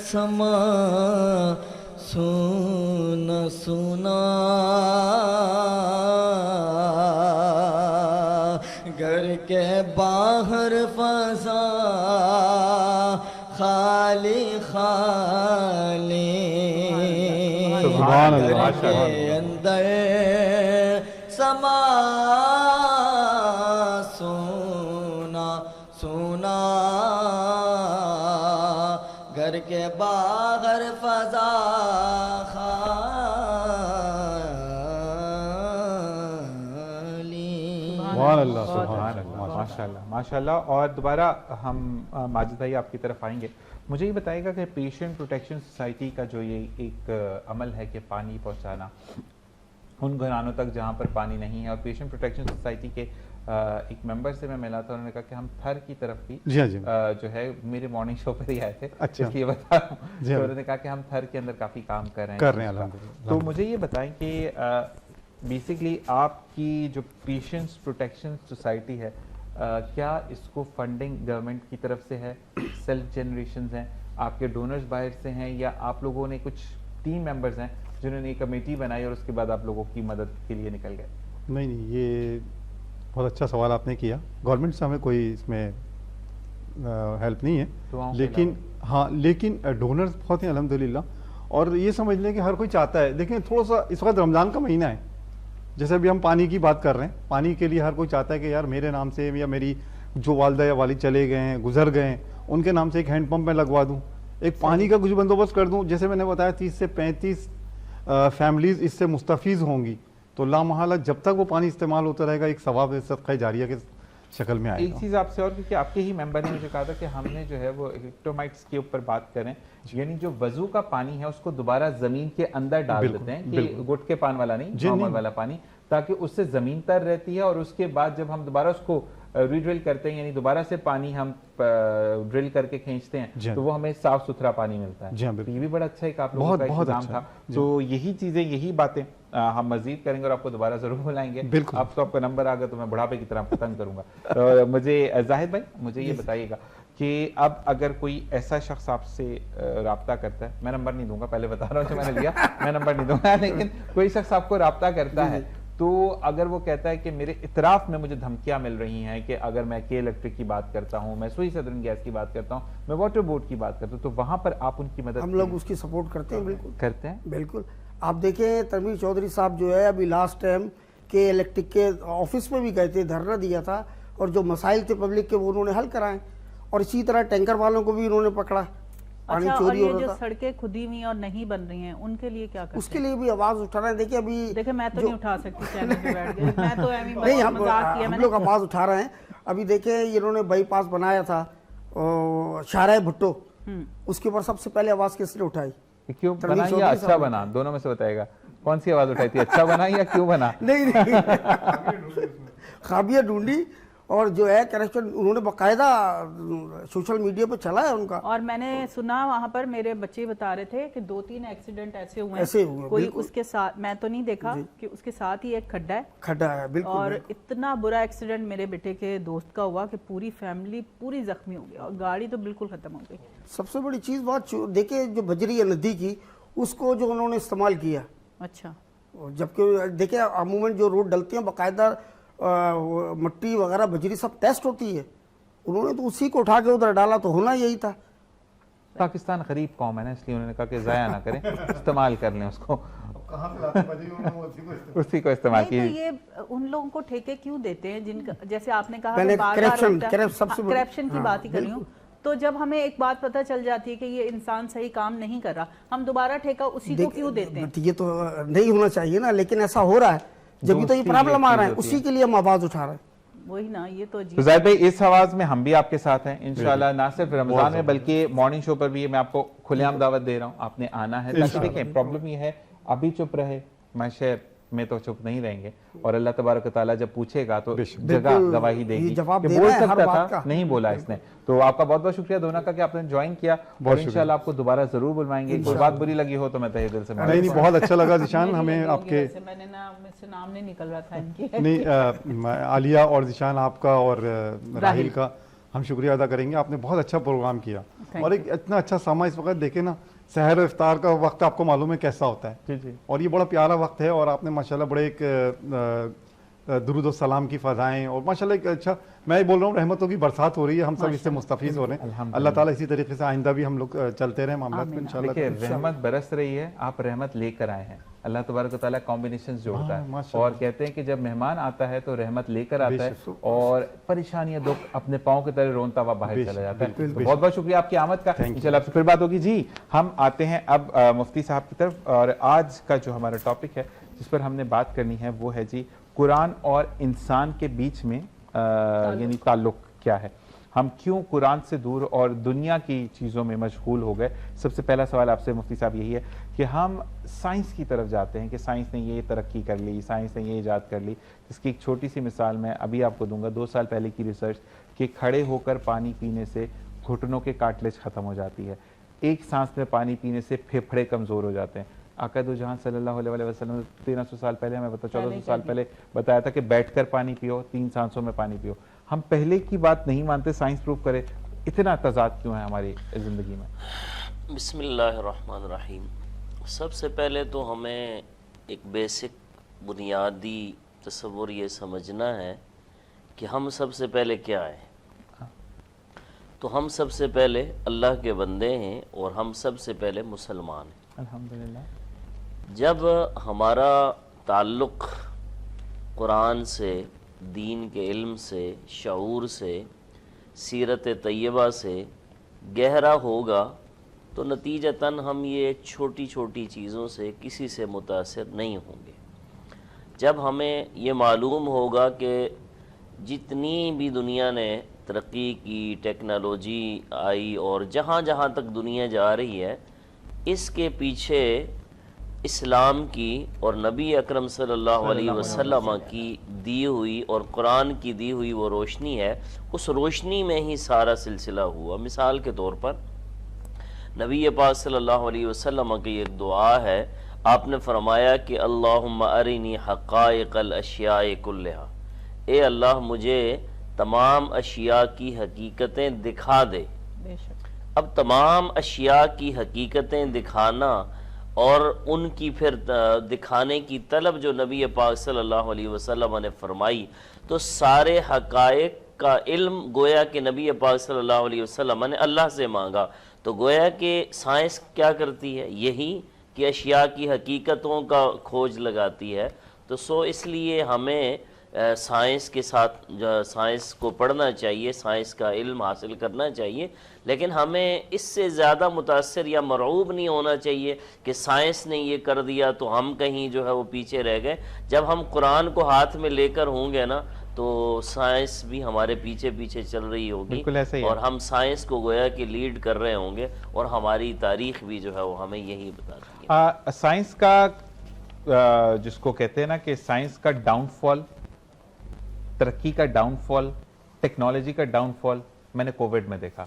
سما سونا سونا گھر کے باہر فضا خالی خالی گھر کے اندر سما سونا سونا گھر کے باہر فضا ماشاء اللہ. اور دوبارہ ہم ماجد بھائی آپ کی طرف آئیں گے. مجھے یہ بتائے گا کہ پیشنٹ پروٹیکشن سوسائٹی کا جو یہ ایک عمل ہے کہ پانی پہنچانا ان گھرانوں تک جہاں پر پانی نہیں ہے اور پیشنٹ پروٹیکشن سوسائٹی کے ایک ممبر سے میں ملا تھا انہوں نے کہا کہ ہم تھر کی طرف بھی جو ہے میرے مارننگ شو پر ہی آئے تھے اس لیے بتا رہا ہوں تو انہوں نے کہا کہ ہم تھر کے اندر کافی کام کر رہے ہیں. تو مجھے یہ بتائیں کہ بیسکلی آپ کی جو پیشنٹس پروٹیکشن سوسائٹی ہے کیا اس کو فنڈنگ گورنمنٹ کی طرف سے ہے سیلف جنریشنز ہیں آپ کے ڈونرز باہر سے ہیں یا آپ لوگوں نے کچھ ٹیم ممبرز ہیں جنہوں نے ایک کمیٹی بنائی اور اس کے بعد آپ لوگوں کی مدد کے لیے نکل گئے؟ نہیں یہ بہت اچھا سوال آپ نے کیا. گورنمنٹ سے ہمیں کوئی اس میں ہیلپ نہیں ہے لیکن ڈونرز بہت ہیں الحمدللہ. اور یہ سمجھ لیں کہ ہر کوئی چاہتا ہے. دیکھیں تھوڑا سا اس وقت رمضان کا مہینہ ہے جیسے ابھی ہم پانی کی بات کر رہے ہیں پانی کے لیے ہر کوئی چاہتا ہے کہ یار میرے نام سے یا میری جو والدہ یا والد چلے گئے ہیں گزر گئے ہیں ان کے نام سے ایک ہینڈ پمپ میں لگوا دوں ایک پانی کا کچھ بندوبست کر دوں. جیسے میں نے بتایا 30 سے 35 فیملیز اس سے مستفیض ہوں گی تو لامحالہ جب تک وہ پانی استعمال ہوتا رہے گا ایک ثواب صدقہ جاریہ کے شکل میں آئے گا. ایک چیز آپ سے اور کیونکہ آپ کے ہی ممبر نے مجھے کہا تھا کہ ہم نے جو ہے وہ الیکٹرومائٹس کے اوپر بات کریں یعنی جو وضو کا پانی ہے اس کو دوبارہ زمین کے اندر ڈال دیتے ہیں کہ گٹ کے پان والا نہیں نارمل والا پانی تاکہ اس سے زمین تر رہتی ہے اور اس کے بعد جب ہم دوبارہ اس کو ریڈرل کرتے ہیں یعنی دوبارہ سے پانی ہم ڈرل کر کے کھینچتے ہیں تو وہ ہمیں صاف ستھرا پانی ملتا ہے. یہ بھی بڑا اچھا ایک آپ لوگوں کا انتظام تھا. تو یہی چیزیں یہی باتیں ہم مزید کریں گے اور آپ کو دوبارہ ضرور بلائیں گے. اب تو آپ کا نمبر آ گیا تو میں بڑھاپے کی طرح ختم کروں گا. مجھے زاہد بھائی مجھے یہ بتائیے گا کہ اب اگر کوئی ایسا شخص آپ سے رابطہ کرتا ہے, میں نمبر نہیں دوں گا, پہلے بتا رہا ہوں جو میں نے لیا, میں نمبر نہیں دوں گا, لیکن کوئی شخص آپ کو رابطہ کرتا ہے تو اگر وہ کہتا ہے کہ میرے اطراف میں مجھے دھمکیاں مل رہی ہیں کہ اگر میں کے الیکٹرک کی بات کرتا ہوں, میں سوئی سدرن گیس کی بات کرتا ہوں, میں واٹر بورڈ کی بات کرتا ہوں, تو وہاں پر آپ ان کی مدد ہم لوگ اس کی سپورٹ کرتے ہیں. بالکل کرتے ہیں. بالکل. آپ دیکھیں تنویر چودھری صاحب جو ہے ابھی لاسٹ ٹائم کے الیکٹرک کے آفس میں بھی گئے تھے, دھرنا دیا تھا اور جو مسائل تھے پبلک کے وہ انہوں نے حل کرائے. اور اسی طرح ٹینکر والوں کو بھی انہوں نے پکڑا, پانی چوری ہو رہا تھا. جو سڑکیں کھدی ہوئی اور نہیں بن رہی ہیں ان کے لیے کیا کرتے ہیں؟ اس کے لیے بھی آواز اٹھا رہے ہیں. دیکھیں ابھی دیکھیں میں تو نہیں اٹھا سکتی چینل پہ بیٹھ کے, میں تو نہیں, ہم لوگ آواز اٹھا رہے ہیں. ابھی دیکھیں انہوں نے بائی پاس بنایا تھا شاہراہ بھٹو, اس کے اوپر سب سے پہلے آواز کس نے اٹھائی؟ کیوں بنا یا اچھا بنا, دونوں میں سے بتائے گا کون سی آواز اٹھائی تھی, اچھا بنا یا کیوں بنا؟ نہیں خابیہ ڈھونڈی اور جو ہے کرپشن انہوں نے باقاعدہ سوشل میڈیا پہ چلا ہے ان کا. اور میں نے سنا وہاں پر میرے بچے بتا رہے تھے کہ 2-3 ایکسیڈنٹ ایسے ہوئے ہیں, کوئی اس کے ساتھ, میں تو نہیں دیکھا کہ اس کے ساتھ ہی ایک کھڈا ہے بالکل, اور اتنا برا ایکسیڈنٹ میرے بیٹے کے دوست کا ہوا کہ پوری فیملی پوری زخمی ہو گئی اور گاڑی تو بالکل ختم ہو گئی. سب سے بڑی چیز بات دیکھیں جو بجری ہے ندی کی, اس کو جو انہوں نے استعمال کیا. اچھا. جبکہ دیکھیں عموماً جو روڈ ڈلتی ہیں باقاعدہ مٹی وغیرہ بجری سب ٹیسٹ ہوتی ہے, انہوں نے تو اسی کو اٹھا کے ادھر ڈالا, تو ہونا یہی تھا. پاکستان غریب قوم ہے نا, اس لیے انہوں نے کہا کہ ضائع نہ کریں, استعمال کر لیں اس کو, اسی کو استعمال کیجیے. یہ ان لوگوں کو ٹھیکے کیوں دیتے ہیں جن کا, جیسے آپ نے کہا کرپشن کی بات ہی کر رہی ہوں, تو جب ہمیں ایک بات پتہ چل جاتی ہے کہ یہ انسان صحیح کام نہیں کر رہا, ہم دوبارہ ٹھیکہ اسی کو کیوں دیتے ہیں؟ یہ تو نہیں ہونا چاہیے نا, لیکن ایسا ہو رہا ہے, جبھی تو یہ پرابلم آ رہا ہے, اسی کے لیے ہم آواز اٹھا رہے ہیں. وہی نا, یہ تو زاہد بھائی اس آواز میں ہم بھی آپ کے ساتھ ہیں انشاءاللہ, نہ صرف رمضان میں بلکہ مارننگ شو پر بھی میں آپ کو کھلے عام دعوت دے رہا ہوں, آپ نے آنا ہے. تاکہ دیکھیں پرابلم یہ ہے, ابھی چپ رہے معاشرے میں تو چپ نہیں رہیں گے, اور اللہ تبارک و تعالیٰ جب پوچھے گا تو جگہ گواہی دے گی کہ بول سکتا تھا نہیں بولا اس نے. تو آپ کا بہت بہت شکریہ دونوں کا کہ آپ نے جوائن کیا, اور انشاءاللہ آپ کو دوبارہ ضرور بلوائیں گے. کوئی بات بری لگی ہو تو میں تہہ دل سے نہیں, بہت اچھا لگا ذیشان ہمیں آپ کے, میں نے نام نہیں نکل رہا تھا ان کی. نہیں عالیہ اور ذیشان آپ کا اور راحیل کا ہم شکریہ ادا کریں گے. آپ نے بہت اچھا پروگرام کیا, اور ایک اتنا اچھا سما اس وقت دیکھیں نا, سحر و افطار کا وقت آپ کو معلوم ہے کیسا ہوتا ہے, اور یہ بڑا پیارا وقت ہے, اور آپ نے ماشاءاللہ بڑے ایک درود و سلام کی فضائیں, اور ماشاءاللہ ایک اچھا, میں بول رہا ہوں رحمتوں کی برسات ہو رہی ہے, ہم سب اس سے مستفیض ہو رہے ہیں. اللہ تعالیٰ اسی طریقے سے آئندہ بھی ہم لوگ چلتے رہیں معاملات میں انشاءاللہ. دیکھیں رحمت برس رہی ہے, آپ رحمت لے کر آئے ہیں. اللہ تبارک و تعالیٰ کامبینیشنز جوڑتا ہے, اور کہتے ہیں کہ جب مہمان آتا ہے تو رحمت لے کر آتا ہے, اور پریشانیاں دکھ اپنے پاؤں کی طرح رونتا ہوا باہر چلا جاتا ہے. بہت بہت شکریہ آپ کی آمد کا, انشاءاللہ آپ سے پھر بات ہوگی. جی ہم آتے ہیں اب مفتی صاحب کی طرف, اور آج کا جو ہمارا ٹاپک ہے جس پر ہم نے بات کرنی ہے وہ ہے جی قرآن اور انسان کے بیچ میں یعنی تعلق کیا ہے. ہم کیوں قرآن سے دور اور دنیا کی چیزوں میں مشغول ہو گئے. سب سے پہلا سوال آپ سے مفتی صاحب یہی ہے کہ ہم سائنس کی طرف جاتے ہیں کہ سائنس نے یہ ترقی کر لی, سائنس نے یہ ایجاد کر لی, جس کی ایک چھوٹی سی مثال میں ابھی آپ کو دوں گا. 2 سال پہلے کی ریسرچ کہ کھڑے ہو کر پانی پینے سے گھٹنوں کے کارٹلیج ختم ہو جاتی ہے, ایک سانس میں پانی پینے سے پھیپھڑے کمزور ہو جاتے ہیں. آقا دو جہاں صلی اللہ علیہ وسلم 1300 سال پہلے, ہمیں 1400 سال پہلے بتایا تھا کہ بیٹھ کر پانی پیو, 3 سانسوں میں پانی پیو. ہم پہلے کی بات نہیں مانتے, سائنس پروف کرے, اتنا تضاد کیوں ہے ہماری زندگی میں؟ بسم اللہ الرحمن الرحیم. سب سے پہلے تو ہمیں ایک بیسک بنیادی تصور یہ سمجھنا ہے کہ ہم سب سے پہلے کیا ہیں. تو ہم سب سے پہلے اللہ کے بندے ہیں, اور ہم سب سے پہلے مسلمان ہیں الحمدللہ. جب ہمارا تعلق قرآن سے, دین کے علم سے, شعور سے, سیرت طیبہ سے گہرا ہوگا تو نتیجتاً ہم یہ چھوٹی چھوٹی چیزوں سے کسی سے متاثر نہیں ہوں گے. جب ہمیں یہ معلوم ہوگا کہ جتنی بھی دنیا نے ترقی کی, ٹیکنالوجی آئی, اور جہاں جہاں تک دنیا جا رہی ہے, اس کے پیچھے اسلام کی اور نبی اکرم صلی اللہ علیہ وسلم کی دی ہوئی اور قرآن کی دی ہوئی وہ روشنی ہے، اس روشنی میں ہی سارا سلسلہ ہوا۔ مثال کے طور پر نبی پاک صلی اللہ علیہ وسلم کی ایک دعا ہے، آپ نے فرمایا کہ اللہم ارنی حقائق الاشیاء کلہا، اے اللہ مجھے تمام اشیاء کی حقیقتیں دکھا دے۔ بے شک۔ اب تمام اشیاء کی حقیقتیں دکھانا اور ان کی پھر دکھانے کی طلب جو نبی پاک صلی اللہ علیہ وسلم نے فرمائی، تو سارے حقائق کا علم گویا کہ نبی پاک صلی اللہ علیہ وسلم نے اللہ سے مانگا۔ تو گویا کہ سائنس کیا کرتی ہے؟ یہی کہ اشیاء کی حقیقتوں کا کھوج لگاتی ہے۔ تو اس لیے ہمیں سائنس کے ساتھ سائنس کو پڑھنا چاہیے، سائنس کا علم حاصل کرنا چاہیے، لیکن ہمیں اس سے زیادہ متاثر یا مرعوب نہیں ہونا چاہیے کہ سائنس نے یہ کر دیا تو ہم کہیں جو ہے وہ پیچھے رہ گئے۔ جب ہم قرآن کو ہاتھ میں لے کر ہوں گے نا تو سائنس بھی ہمارے پیچھے پیچھے چل رہی ہوگی، اور ہم سائنس کو گویا کہ لیڈ کر رہے ہوں گے، اور ہماری تاریخ بھی جو ہے وہ ہمیں یہی بتاتی ہے۔ سائنس کا جس کو کہتے ہیں نا کہ سائنس کا ڈاؤن فال، ترقی کا ڈاؤن فال، ٹیکنالوجی کا ڈاؤن فال میں نے کووڈ میں دیکھا،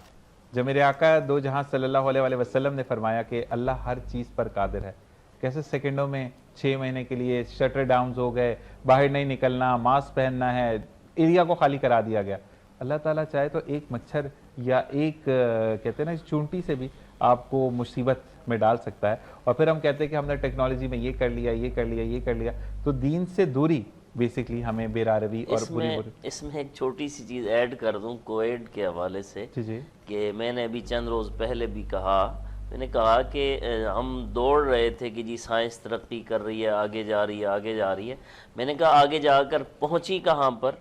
جب میرے آقا دو جہاں صلی اللہ علیہ وسلم نے فرمایا کہ اللہ ہر چیز پر قادر ہے، کیسے سیکنڈوں میں 6 مہینے کے لیے شٹر ڈاؤنز ہو گئے، باہر نہیں نکلنا، ماسک پہننا ہے، ایریا کو خالی کرا دیا گیا۔ اللہ تعالیٰ چاہے تو ایک مچھر یا ایک کہتے ہیں نا چونٹی سے بھی آپ کو مصیبت میں ڈال سکتا ہے، اور پھر ہم کہتے ہیں کہ ہم نے ٹیکنالوجی میں یہ کر لیا، یہ کر لیا، یہ کر لیا۔ تو دین سے دوری بیسیکلی ہمیں بے راروی اور اس میں ایک چھوٹی سی چیز ایڈ کر دوں کووڈ کے حوالے سے، کہ میں نے ابھی چند روز پہلے بھی کہا، میں نے کہا کہ ہم دوڑ رہے تھے کہ جی سائنس ترقی کر رہی ہے، آگے جا رہی ہے، آگے جا رہی ہے۔ میں نے کہا آگے جا کر پہنچی کہاں پر؟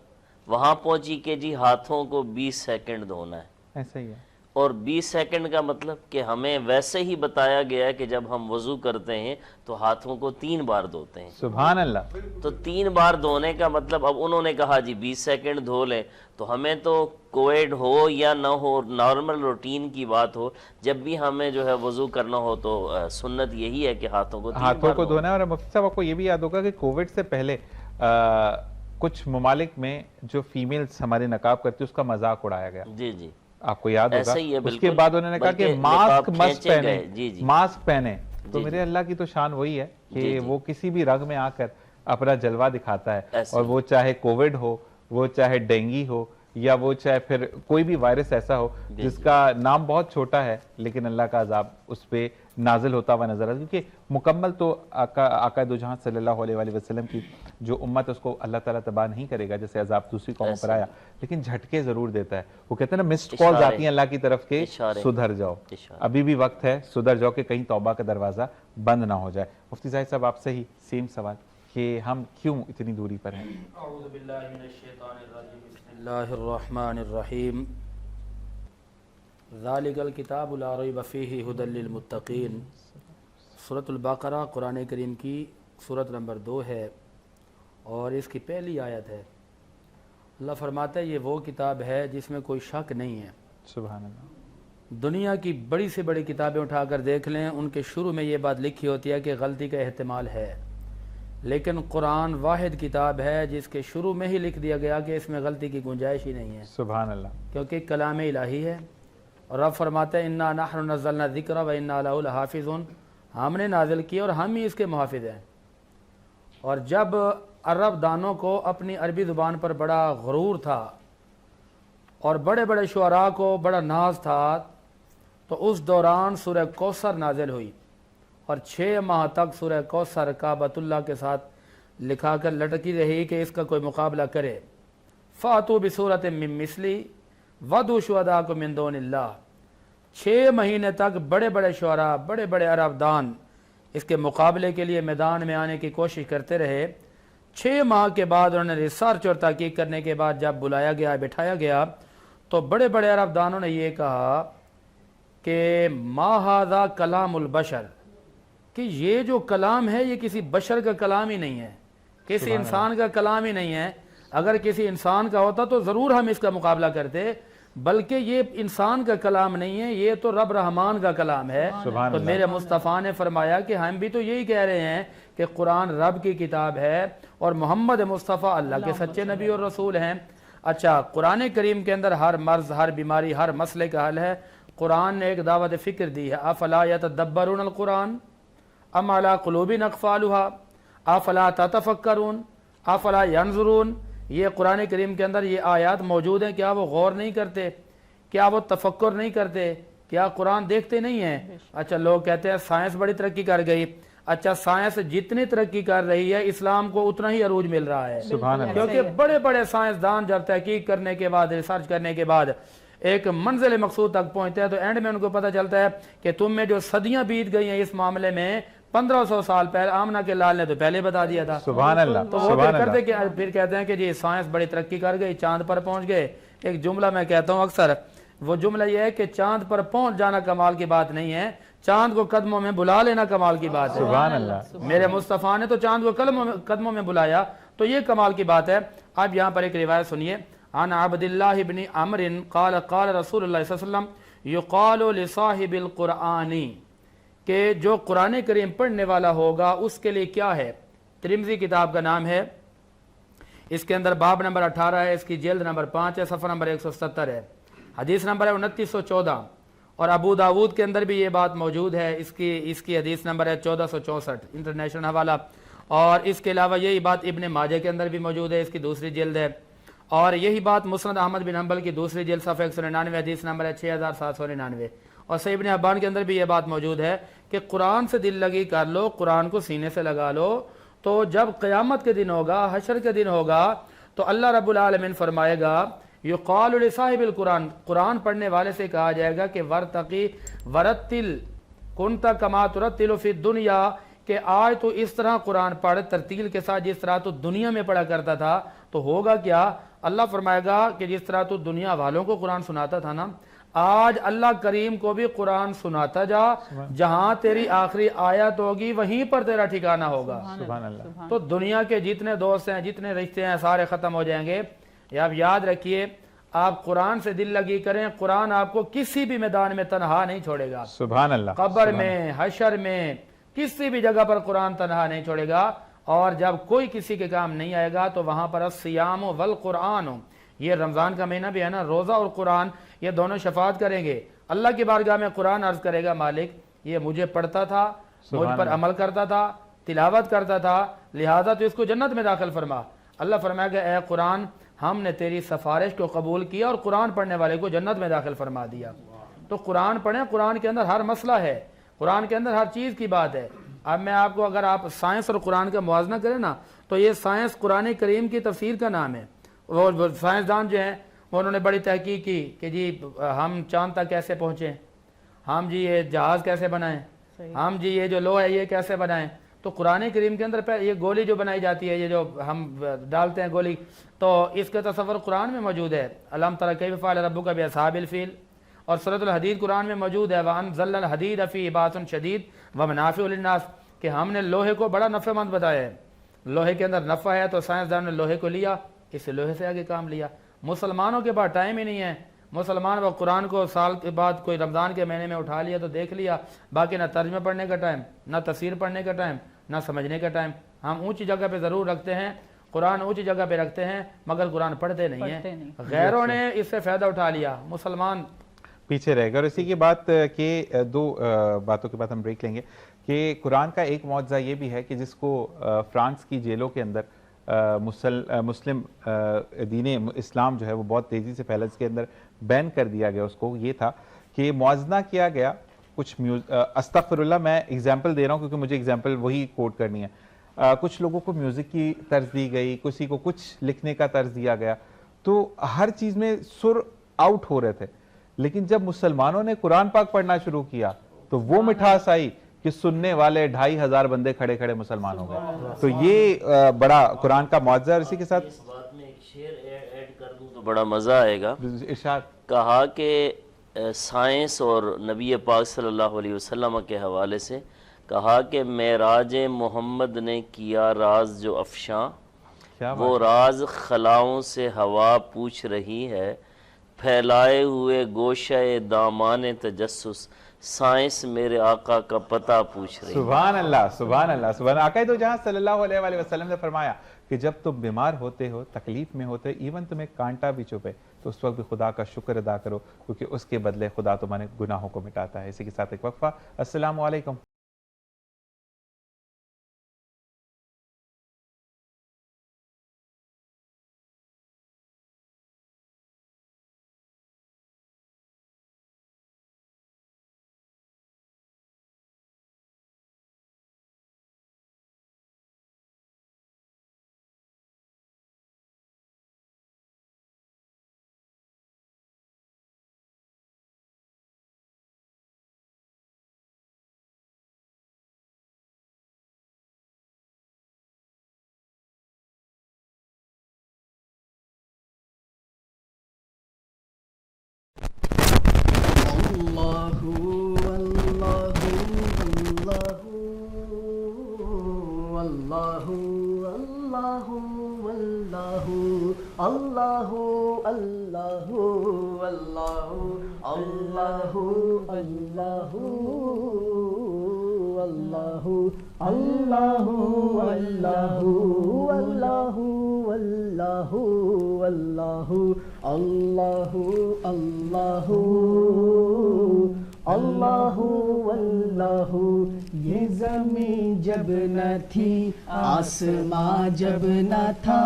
وہاں پہنچی کہ جی ہاتھوں کو 20 سیکنڈ دھونا ہے۔ ایسا ہی ہے۔ اور 20 سیکنڈ کا مطلب کہ ہمیں ویسے ہی بتایا گیا ہے کہ جب ہم وضو کرتے ہیں تو ہاتھوں کو 3 بار دھوتے ہیں۔ سبحان اللہ۔ تو 3 بار دھونے کا مطلب، اب انہوں نے کہا جی 20 سیکنڈ دھو لیں، تو ہمیں تو کووڈ ہو یا نہ ہو، نارمل روٹین کی بات ہو، جب بھی ہمیں جو ہے وضو کرنا ہو تو سنت یہی ہے کہ ہاتھوں کو 3 بار دھونا ہے۔ اور مفتی صاحب آپ کو یہ بھی یاد ہوگا کہ کووڈ سے پہلے کچھ ممالک میں جو فیمیلز ہمارے نقاب کرتی اس کا مذاق اڑایا گیا۔ جی جی، آپ کو یاد ہوگا۔ اس کے بعد انہوں نے کہا کہ ماسک مست پہنے، ماسک پہنے۔ تو میرے اللہ کی تو شان وہی ہے کہ وہ کسی بھی رنگ میں آ کر اپنا جلوہ دکھاتا ہے، اور وہ چاہے کووڈ ہو، وہ چاہے ڈینگی ہو، یا وہ چاہے پھر کوئی بھی وائرس ایسا ہو جس کا نام بہت چھوٹا ہے لیکن اللہ کا عذاب اس پہ نازل ہوتا ہوا نظر آتا ہے، کیونکہ مکمل تو آقا دو جہاں صلی اللہ علیہ وسلم کی جو امت اس کو اللہ تعالیٰ تباہ نہیں کرے گا جیسے عذاب دوسری قوموں پر آیا، لیکن جھٹکے ضرور دیتا ہے۔ وہ کہتے ہیں نا مسڈ کالز آتی ہیں اللہ کی طرف کے، سدھر جاؤ، ابھی بھی وقت ہے، سدھر جاؤ کہ کہیں توبہ کا دروازہ بند نہ ہو جائے۔ مفتی زاہد صاحب آپ سے ہی سیم سوال کہ ہم کیوں اتنی دوری پر ہیں؟ اعوذ باللہ من الشیطان الرجیم، بسم اللہ الرحمن الرحیم، ذالک الکتاب لا ریب فیہ ھدی للمتقین۔ سورۃ البقرہ قرآن کریم کی سورت نمبر 2 ہے اور اس کی پہلی آیت ہے۔ اللہ فرماتا ہے یہ وہ کتاب ہے جس میں کوئی شک نہیں ہے۔ سبحان اللہ۔ دنیا کی بڑی سے بڑی کتابیں اٹھا کر دیکھ لیں، ان کے شروع میں یہ بات لکھی ہوتی ہے کہ غلطی کا احتمال ہے، لیکن قرآن واحد کتاب ہے جس کے شروع میں ہی لکھ دیا گیا کہ اس میں غلطی کی گنجائش ہی نہیں ہے۔ سبحان اللہ۔ کیونکہ کلام الہی ہے، اور رب فرماتا ہے انا نحن نزلنا الذکر و انا لہ لحافظون، ہم نے نازل کیا اور ہم ہی اس کے محافظ ہیں۔ اور جب عرب دانوں کو اپنی عربی زبان پر بڑا غرور تھا اور بڑے بڑے شعراء کو بڑا ناز تھا، تو اس دوران سورہ کوثر نازل ہوئی، اور 6 ماہ تک سورہ کوثر کعبۃ اللہ کے ساتھ لکھا کر لٹکی رہی کہ اس کا کوئی مقابلہ کرے۔ فاتوا بسورۃ من مثلی ودعوا شہداءکم من دون اللہ۔ 6 مہینے تک بڑے بڑے شعراء، بڑے بڑے عرب دان اس کے مقابلے کے لیے میدان میں آنے کی کوشش کرتے رہے۔ 6 ماہ کے بعد انہوں نے ریسرچ اور تحقیق کرنے کے بعد جب بلایا گیا، بٹھایا گیا، تو بڑے بڑے عرب دانوں نے یہ کہا کہ ما ھذا کلام البشر، کہ یہ جو کلام ہے یہ کسی بشر کا کلام ہی نہیں ہے، کسی انسان کا کلام ہی نہیں ہے۔ اگر کسی انسان کا ہوتا تو ضرور ہم اس کا مقابلہ کرتے، بلکہ یہ انسان کا کلام نہیں ہے، یہ تو رب رحمان کا کلام ہے۔ تو میرے مصطفیٰ نے فرمایا کہ ہم بھی تو یہی کہہ رہے ہیں کہ قرآن رب کی کتاب ہے اور محمد مصطفیٰ اللہ کے سچے نبی اور رسول ہیں۔ اچھا، قرآن کریم کے اندر ہر مرض، ہر بیماری، ہر مسئلے کا حل ہے۔ قرآن نے ایک دعوت فکر دی ہے، افلا یتدبرون القرآن ام علی قلوب اقفالها افلا تتفکرون افلا ینظرون۔ یہ قرآن کریم کے اندر یہ آیات موجود ہیں، کیا وہ غور نہیں کرتے؟ کیا وہ تفکر نہیں کرتے؟ کیا قرآن دیکھتے نہیں ہیں؟ اچھا، لوگ کہتے ہیں سائنس بڑی ترقی کر گئی۔ اچھا، سائنس جتنی ترقی کر رہی ہے اسلام کو اتنا ہی عروج مل رہا ہے، کیونکہ بڑے بڑے سائنسدان جب تحقیق کرنے کے بعد، ریسرچ کرنے کے بعد ایک منزل مقصود تک پہنچتے ہیں تو اینڈ میں ان کو پتہ چلتا ہے کہ تم میں جو صدیاں بیت گئی ہیں اس معاملے میں 1500 سال پہلے آمنہ کے لال نے تو پہلے بتا دیا تھا۔ سبحان اللہ۔ تو وہ پھر کہتے ہیں کہ جی سائنس بڑی ترقی کر گئی، چاند پر پہنچ گئے۔ ایک جملہ میں کہتا ہوں اکثر، وہ جملہ یہ ہے کہ چاند پر پہنچ جانا کمال کی بات نہیں ہے، چاند کو قدموں میں بلا لینا کمال کی بات ہے۔ سبحان اللہ۔ میرے مصطفیٰ نے تو چاند کو قدموں میں بلایا، تو یہ کمال کی بات ہے۔ اب یہاں پر ایک روایت سنیے، عن عبداللہ بن عمر قال قال رسول اللہ صلی اللہ علیہ وسلم یقال لصاحب القرآن، کہ جو قرآن کریم پڑھنے والا ہوگا اس کے لیے کیا ہے۔ ترمذی کتاب کا نام ہے، اس کے اندر باب نمبر 18 ہے، اس کی جلد نمبر 5 ہے، صفحہ نمبر 170 ہے، حدیث نمبر ہے 2914، اور ابو داود کے اندر بھی یہ بات موجود ہے، اس کی حدیث نمبر ہے 1464 انٹرنیشنل حوالہ، اور اس کے علاوہ یہی بات ابن ماجہ کے اندر بھی موجود ہے، اس کی دوسری جلد ہے، اور یہی بات مسند احمد بن حنبل کی دوسری جلد صفحہ 199 حدیث نمبر ہے 6799، اور صحیح ابن حبان کے اندر بھی یہ بات موجود ہے کہ قرآن سے دل لگی کر لو، قرآن کو سینے سے لگا لو، تو جب قیامت کے دن ہوگا، حشر کے دن ہوگا، تو اللہ رب العالمین فرمائے گا یقال لصاحب القرآن، قرآن پڑھنے والے سے کہا جائے گا کہ ورتقی ورتل کنت کما ترتل فی الدنیا، کہ آج تو اس طرح قرآن پڑھ ترتیل کے ساتھ جس طرح تو دنیا میں پڑھا کرتا تھا، تو ہوگا کیا؟ اللہ فرمائے گا کہ جس طرح تو دنیا والوں کو قرآن سناتا تھا نا، آج اللہ کریم کو بھی قرآن سناتا جا، جہاں تیری آخری آیت ہوگی وہیں پر تیرا ٹھکانہ ہوگا۔ سبحان اللہ۔ تو دنیا کے جتنے دوست ہیں، جتنے رشتے ہیں، سارے ختم ہو جائیں گے۔ آپ یاد رکھیے، آپ قرآن سے دل لگی کریں، قرآن آپ کو کسی بھی میدان میں تنہا نہیں چھوڑے گا۔ سبحان اللہ۔ قبر میں، حشر میں، کسی بھی جگہ پر قرآن تنہا نہیں چھوڑے گا، اور جب کوئی کسی کے کام نہیں آئے گا تو وہاں پر الصیام والقرآن، یہ رمضان کا مہینہ بھی ہے نا، روزہ اور قرآن یہ دونوں شفاعت کریں گے۔ اللہ کی بارگاہ میں قرآن عرض کرے گا، مالک یہ مجھے پڑھتا تھا، مجھ پر عمل کرتا تھا، تلاوت کرتا تھا، لہذا تو اس کو جنت میں داخل فرما۔ اللہ فرمائے گا اے قرآن، ہم نے تیری سفارش کو قبول کیا اور قرآن پڑھنے والے کو جنت میں داخل فرما دیا۔ تو قرآن پڑھیں، قرآن کے اندر ہر مسئلہ ہے، قرآن کے اندر ہر چیز کی بات ہے۔ اب میں آپ کو، اگر آپ سائنس اور قرآن کا موازنہ کریں نا، تو یہ سائنس قرآن کریم کی تفسیر کا نام ہے۔ وہ سائنسدان جو ہیں انہوں نے بڑی تحقیق کی کہ جی ہم چاند تک کیسے پہنچیں، ہم جی یہ جہاز کیسے بنائیں، ہم جی یہ جو لو ہے یہ کیسے بنائیں۔ تو قرآن کریم کے اندر یہ گولی جو بنائی جاتی ہے، یہ جو ہم ڈالتے ہیں گولی، تو اس کا تصور قرآن میں موجود ہے۔ الم تر کیف فعل ربک باصحاب الفیل، اور سورۃ الحدید قرآن میں موجود ہے، وانزلنا الحدید فیہ بأس شدید ومنافع للناس، کہ ہم نے لوہے کو بڑا نفع مند بتایا ہے، لوہے کے اندر نفع ہے، تو سائنسدان نے لوہے کو لیا، اس لوہے سے آگے کام لیا۔ مسلمانوں کے پاس ٹائم ہی نہیں ہے، مسلمان وہ قرآن کو سال کے بعد کوئی رمضان کے مہینے میں اٹھا لیا تو دیکھ لیا، باقی نہ ترجمہ پڑھنے کا ٹائم، نہ تفسیر پڑھنے کا ٹائم، نہ سمجھنے کا ٹائم۔ ہم اونچی جگہ پہ ضرور رکھتے ہیں، قرآن اونچی جگہ پہ رکھتے ہیں، مگر قرآن پڑھتے نہیں ہیں۔ غیروں نے اس سے فائدہ اٹھا لیا، مسلمان پیچھے رہ گئے۔ اور اسی کے بعد کہ دو باتوں کے بعد ہم بریک لیں گے کہ قرآن کا ایک معجزہ یہ بھی ہے کہ جس کو فرانس کی جیلوں کے اندر مسلم دین اسلام جو ہے وہ بہت تیزی سے پھیلا، اس کے اندر بین کر دیا گیا، اس کو یہ تھا کہ موازنہ کیا گیا کچھ استغفر اللہ، میں اگزامپل دے رہا ہوں کیونکہ مجھے اگزامپل وہی کوٹ کرنی ہے۔ کچھ لوگوں کو میوزک کی طرز دی گئی، کسی کو کچھ لکھنے کا طرز دیا گیا، تو ہر چیز میں سر آؤٹ ہو رہے تھے۔ لیکن جب مسلمانوں نے قرآن پاک پڑھنا شروع کیا تو وہ مٹھاس آئی کہ سننے والے 2500 بندے کھڑے کھڑے مسلمان ہو گئے۔ تو یہ بڑا قرآن کا معجزہ ہے۔ اسی کے ساتھ اس بات میں ایک شعر ایڈ کر دوں تو بڑا مزہ آئے گا۔ ارشاد کہا کہ سائنس اور نبی پاک صلی اللہ علیہ وسلم کے حوالے سے کہا کہ معراج محمد نے کیا راز جو افشاں، وہ راز خلاؤں سے ہوا پوچھ رہی ہے، پھیلائے ہوئے گوشہ دامان تجسس، سائنس میرے آقا کا پتہ پوچھ رہی ہے۔ سبحان اللہ، سبحان اللہ، سبحان اللہ۔ آقا دو جہاں صلی اللہ علیہ وآلہ وسلم نے فرمایا کہ جب تم بیمار ہوتے ہو، تکلیف میں ہوتے، ایون تمہیں کانٹا بھی چبھے تو اس وقت بھی خدا کا شکر ادا کرو، کیونکہ اس کے بدلے خدا تمہارے گناہوں کو مٹاتا ہے۔ اسی کے ساتھ ایک وقفہ۔ السلام علیکم۔ یہ زمین جب نہ تھی آسماں جب نہ تھا،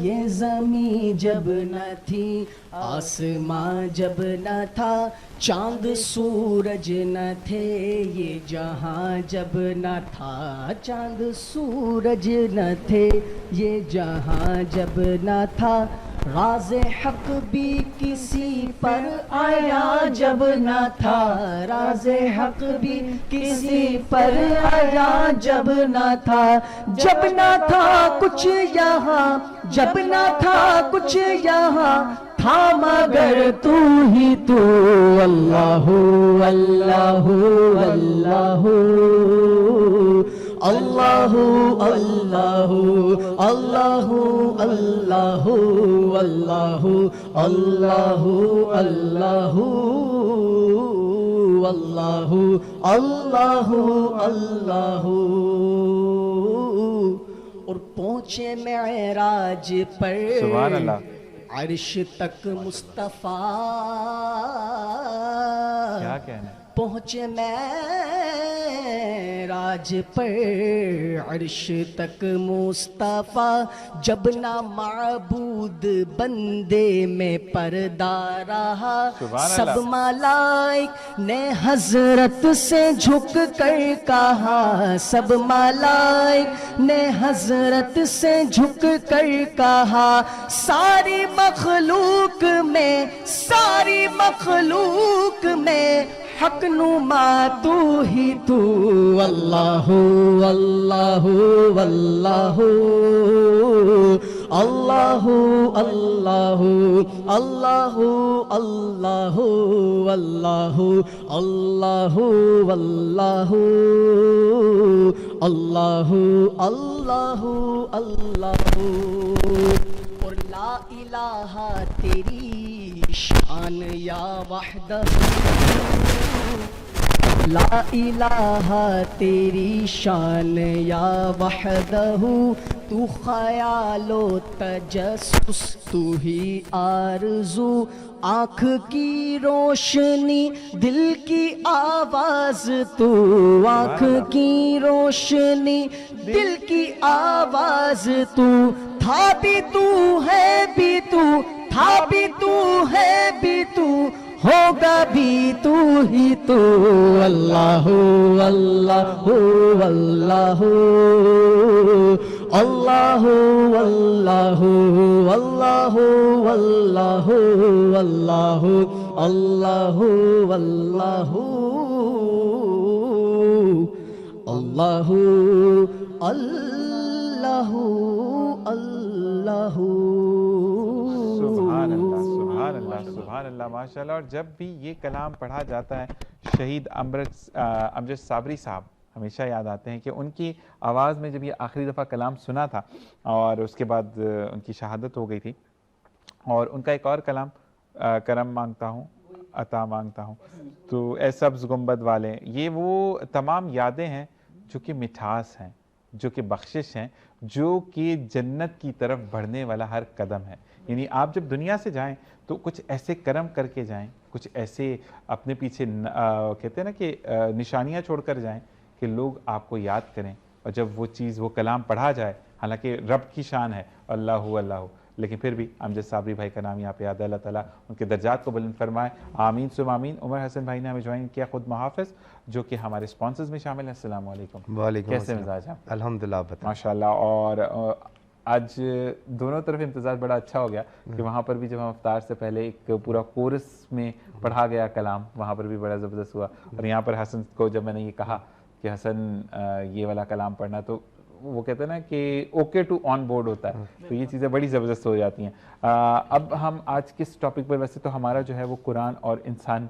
یہ زمین جب نہ تھی آسماں جب نہ تھا، چاند سورج نہ تھے یہ جہاں جب نہ تھا، چاند سورج نہ تھے یہ جہاں جب نہ تھا، راز حق بھی کسی پر آیا جب نہ تھا، راز حق بھی کسی پر آیا جب نہ تھا، جب نہ تھا کچھ یہاں، جب نہ تھا کچھ یہاں، تھا مگر تو ہی تو، اللہ اللہ اللہ اللہ اللہ اللہ اللہ اللہ اللہ اللہ اللہ اللہ اللہ۔ اور پہنچے معراج پر سبحان اللہ، عرش تک مصطفیٰ، کیا کہنا ہے، پہنچے معراج پر عرش تک مصطفیٰ، جب نہ معبود بندے میں پردہ رہا، سب ملائک نے حضرت سے جھک کر کہا، سب ملائک نے حضرت سے جھک کر کہا، ساری مخلوق میں، ساری مخلوق میں حق نما تو ہی تو، اللہ اللہ اللہ اللہ اللہ اللہ اللہ اللہ اللہ اللہ اللہ اللہ اللہ۔ اور لا الہ تیری شان یا وحدہ، لا الہ تیری شان یا وحدہ، تو خیال و تجسس تو ہی آرزو، آنکھ کی روشنی دل کی آواز تو، آنکھ کی روشنی دل کی آواز تو، تھا بھی تو ہے بھی تو، تھا بھی تو ہے بھی تو، ہوگا بھی تو ہی تو، اللہ اللہ اللہ اللہ اللہ اللہ اللہ اللہ اللہ اللہ اللہ اللہ۔ سبحان اللہ، سبحان اللہ، سبحان اللہ، ماشاءاللہ۔ اور جب بھی یہ کلام پڑھا جاتا ہے شہید امجد صابری صاحب ہمیشہ یاد آتے ہیں کہ ان کی آواز میں جب یہ آخری دفعہ کلام سنا تھا اور اس کے بعد ان کی شہادت ہو گئی تھی، اور ان کا ایک اور کلام کرم مانگتا ہوں عطا مانگتا ہوں، تو اے سبز گنبد والے، یہ وہ تمام یادیں ہیں جو کہ مٹھاس ہیں، جو کہ بخشش ہیں، جو کہ جنت کی طرف بڑھنے والا ہر قدم ہے. یعنی آپ جب دنیا سے جائیں تو کچھ ایسے کرم کر کے جائیں، کچھ ایسے اپنے پیچھے کہتے ہیں نا کہ نشانیاں چھوڑ کر جائیں کہ لوگ آپ کو یاد کریں. اور جب وہ چیز وہ کلام پڑھا جائے، حالانکہ رب کی شان ہے اللہ اللہ، لیکن پھر بھی امجد صابری بھائی کا نام یہاں پہ یاد ہے. اللہ تعالیٰ ان کے درجات کو بلند فرمائے، آمین ثم آمین. عمر حسن بھائی نے ہمیں جوائن کیا، خود محافظ، جو کہ ہمارے سپانسرز میں شامل ہیں. السلام علیکم. وعلیکم کیسے السلام. مزاج ہیں؟ الحمدللہ ماشاء اللہ. اور آج دونوں طرف امتزاج بڑا اچھا ہو گیا کہ وہاں پر بھی جب ہم افطار سے پہلے ایک پورا کورس میں پڑھا گیا کلام، وہاں پر بھی بڑا زبردست ہوا. اور یہاں پر حسن کو جب میں نے یہ کہا کہ حسن یہ والا کلام پڑھنا، تو وہ کہتے ہیں نا کہ اوکے ٹو آن بورڈ ہوتا ہے، تو یہ چیزیں بڑی زبردست ہو جاتی ہیں. اب ہم آج کس ٹاپک پر، ویسے تو ہمارا جو ہے وہ قرآن اور انسان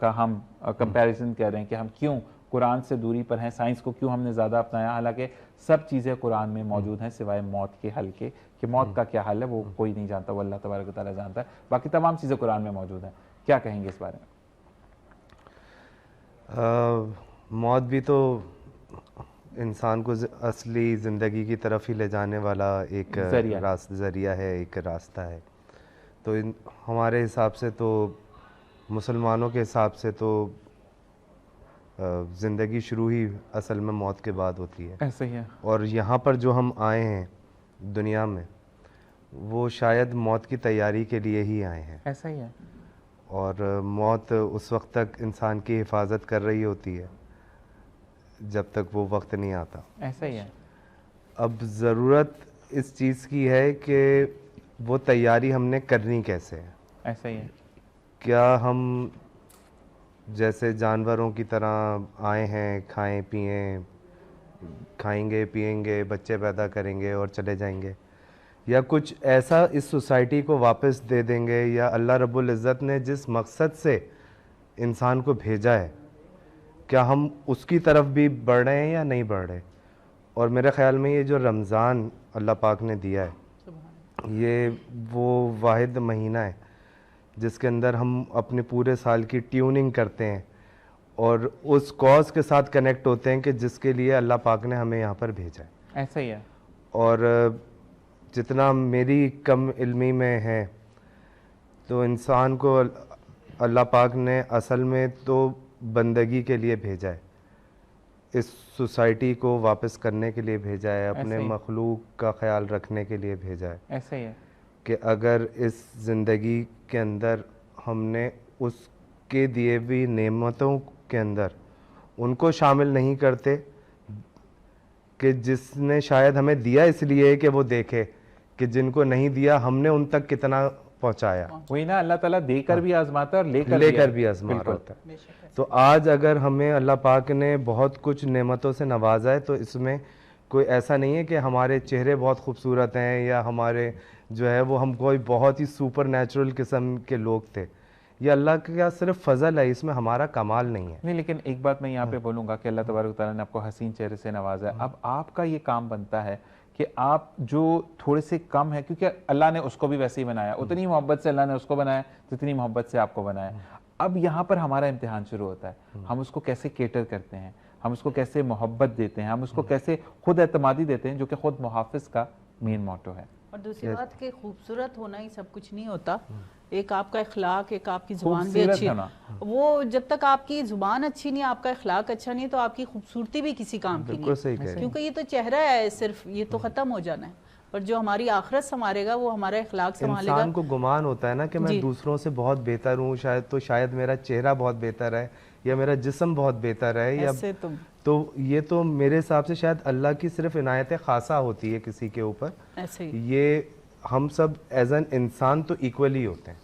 کا ہم کمپیریزن کہہ رہے ہیں کہ ہم کیوں قرآن سے دوری پر ہیں، سائنس کو کیوں ہم نے زیادہ اپنایا، حالانکہ سب چیزیں قرآن میں موجود ہیں سوائے موت کے حل کے، کہ موت کا کیا حل ہے وہ کوئی نہیں جانتا، وہ اللہ تبارک و تعالیٰ جانتا ہے. باقی تمام چیزیں قرآن میں موجود ہیں. کیا کہیں گے اس بارے میں؟ موت بھی تو انسان کو اصلی زندگی کی طرف ہی لے جانے والا ایک ذریعہ ہے، ایک راستہ ہے. تو ہمارے حساب سے تو، مسلمانوں کے حساب سے تو زندگی شروع ہی اصل میں موت کے بعد ہوتی ہے. ایسا ہی ہے. اور یہاں پر جو ہم آئے ہیں دنیا میں، وہ شاید موت کی تیاری کے لیے ہی آئے ہیں. ایسا ہی ہے. اور موت اس وقت تک انسان کی حفاظت کر رہی ہوتی ہے جب تک وہ وقت نہیں آتا. ایسا ہی ہے. اب ضرورت اس چیز کی ہے کہ وہ تیاری ہم نے کرنی کیسے ہے. ایسا ہی ہے. کیا ہم جیسے جانوروں کی طرح آئے ہیں، کھائیں پئیں، کھائیں گے پئیں گے، بچے پیدا کریں گے اور چلے جائیں گے، یا کچھ ایسا اس سوسائٹی کو واپس دے دیں گے، یا اللہ رب العزت نے جس مقصد سے انسان کو بھیجا ہے کیا ہم اس کی طرف بھی بڑھ رہے ہیں یا نہیں بڑھ رہے. اور میرے خیال میں یہ جو رمضان اللہ پاک نے دیا ہے، یہ وہ واحد مہینہ ہے جس کے اندر ہم اپنے پورے سال کی ٹیوننگ کرتے ہیں اور اس کاز کے ساتھ کنیکٹ ہوتے ہیں کہ جس کے لیے اللہ پاک نے ہمیں یہاں پر بھیجا ہے. ایسا ہی ہے. اور جتنا میری کم علمی میں ہے، تو انسان کو اللہ پاک نے اصل میں تو بندگی کے لیے بھیجا ہے، اس سوسائٹی کو واپس کرنے کے لیے بھیجا ہے، اپنے مخلوق کا خیال رکھنے کے لیے بھیجا ہے. ایسا ہی ہے کہ اگر اس زندگی کے اندر ہم نے اس کے دیے ہوئی نعمتوں کے اندر ان کو شامل نہیں کرتے کہ جس نے شاید ہمیں دیا اس لیے کہ وہ دیکھے کہ جن کو نہیں دیا ہم نے ان تک کتنا پہنچایا. وہی نا، اللہ تعالیٰ دے کر بھی آزماتا ہے اور لے کر بھی آزما رہا ہوتا ہے. تو آج اگر ہمیں اللہ پاک نے بہت کچھ نعمتوں سے نوازا ہے، تو اس میں کوئی ایسا نہیں ہے کہ ہمارے چہرے بہت خوبصورت ہیں یا ہمارے جو ہے وہ ہم کوئی بہت ہی سپر نیچرل قسم کے لوگ تھے. یہ اللہ کا صرف فضل ہے، اس میں ہمارا کمال نہیں ہے. نہیں، لیکن ایک بات میں یہاں پہ بولوں گا کہ اللہ تبارک و تعالیٰ نے آپ کو حسین چہرے سے نوازا ہے. اب آپ کا یہ کام بنتا ہے کہ آپ جو تھوڑے سے کم ہیں، کیونکہ اللہ نے اس کو بھی ویسے ہی بنایا، اتنی محبت سے اللہ نے اس کو بنایا جتنی محبت سے آپ کو بنایا. اب یہاں پر ہمارا امتحان شروع ہوتا ہے، ہم اس کو کیسے کیٹر کرتے ہیں، ہم اس کو کیسے محبت دیتے ہیں، ہم اس کو کیسے خود اعتمادی دیتے ہیں، جو کہ خود محافظ کا مین موٹو ہے. اور دوسری بات کہ خوبصورت ہونا ہی سب کچھ نہیں ہوتا. ایک آپ کا اخلاق، ایک آپ کی زبان بھی اچھی ہے. وہ جب تک آپ کی زبان اچھی نہیں، آپ کا اخلاق اچھا نہیں، تو آپ کی خوبصورتی بھی کسی کام کی نہیں، کیونکہ یہ تو چہرہ ہے صرف، یہ تو ختم ہو جانا ہے. اور جو ہماری آخرت سنوارے گا وہ ہمارا اخلاق سنبھالے گا. انسان کو گمان ہوتا ہے نا کہ میں دوسروں سے بہت بہتر ہوں، شاید میرا چہرہ بہت بہتر ہے یا میرا جسم بہت بہتر ہے، یا تو یہ تو میرے حساب سے شاید اللہ کی صرف عنایت خاصہ ہوتی ہے کسی کے اوپر. یہ ہم سب ایز این انسان تو ایکولی ہوتے ہیں،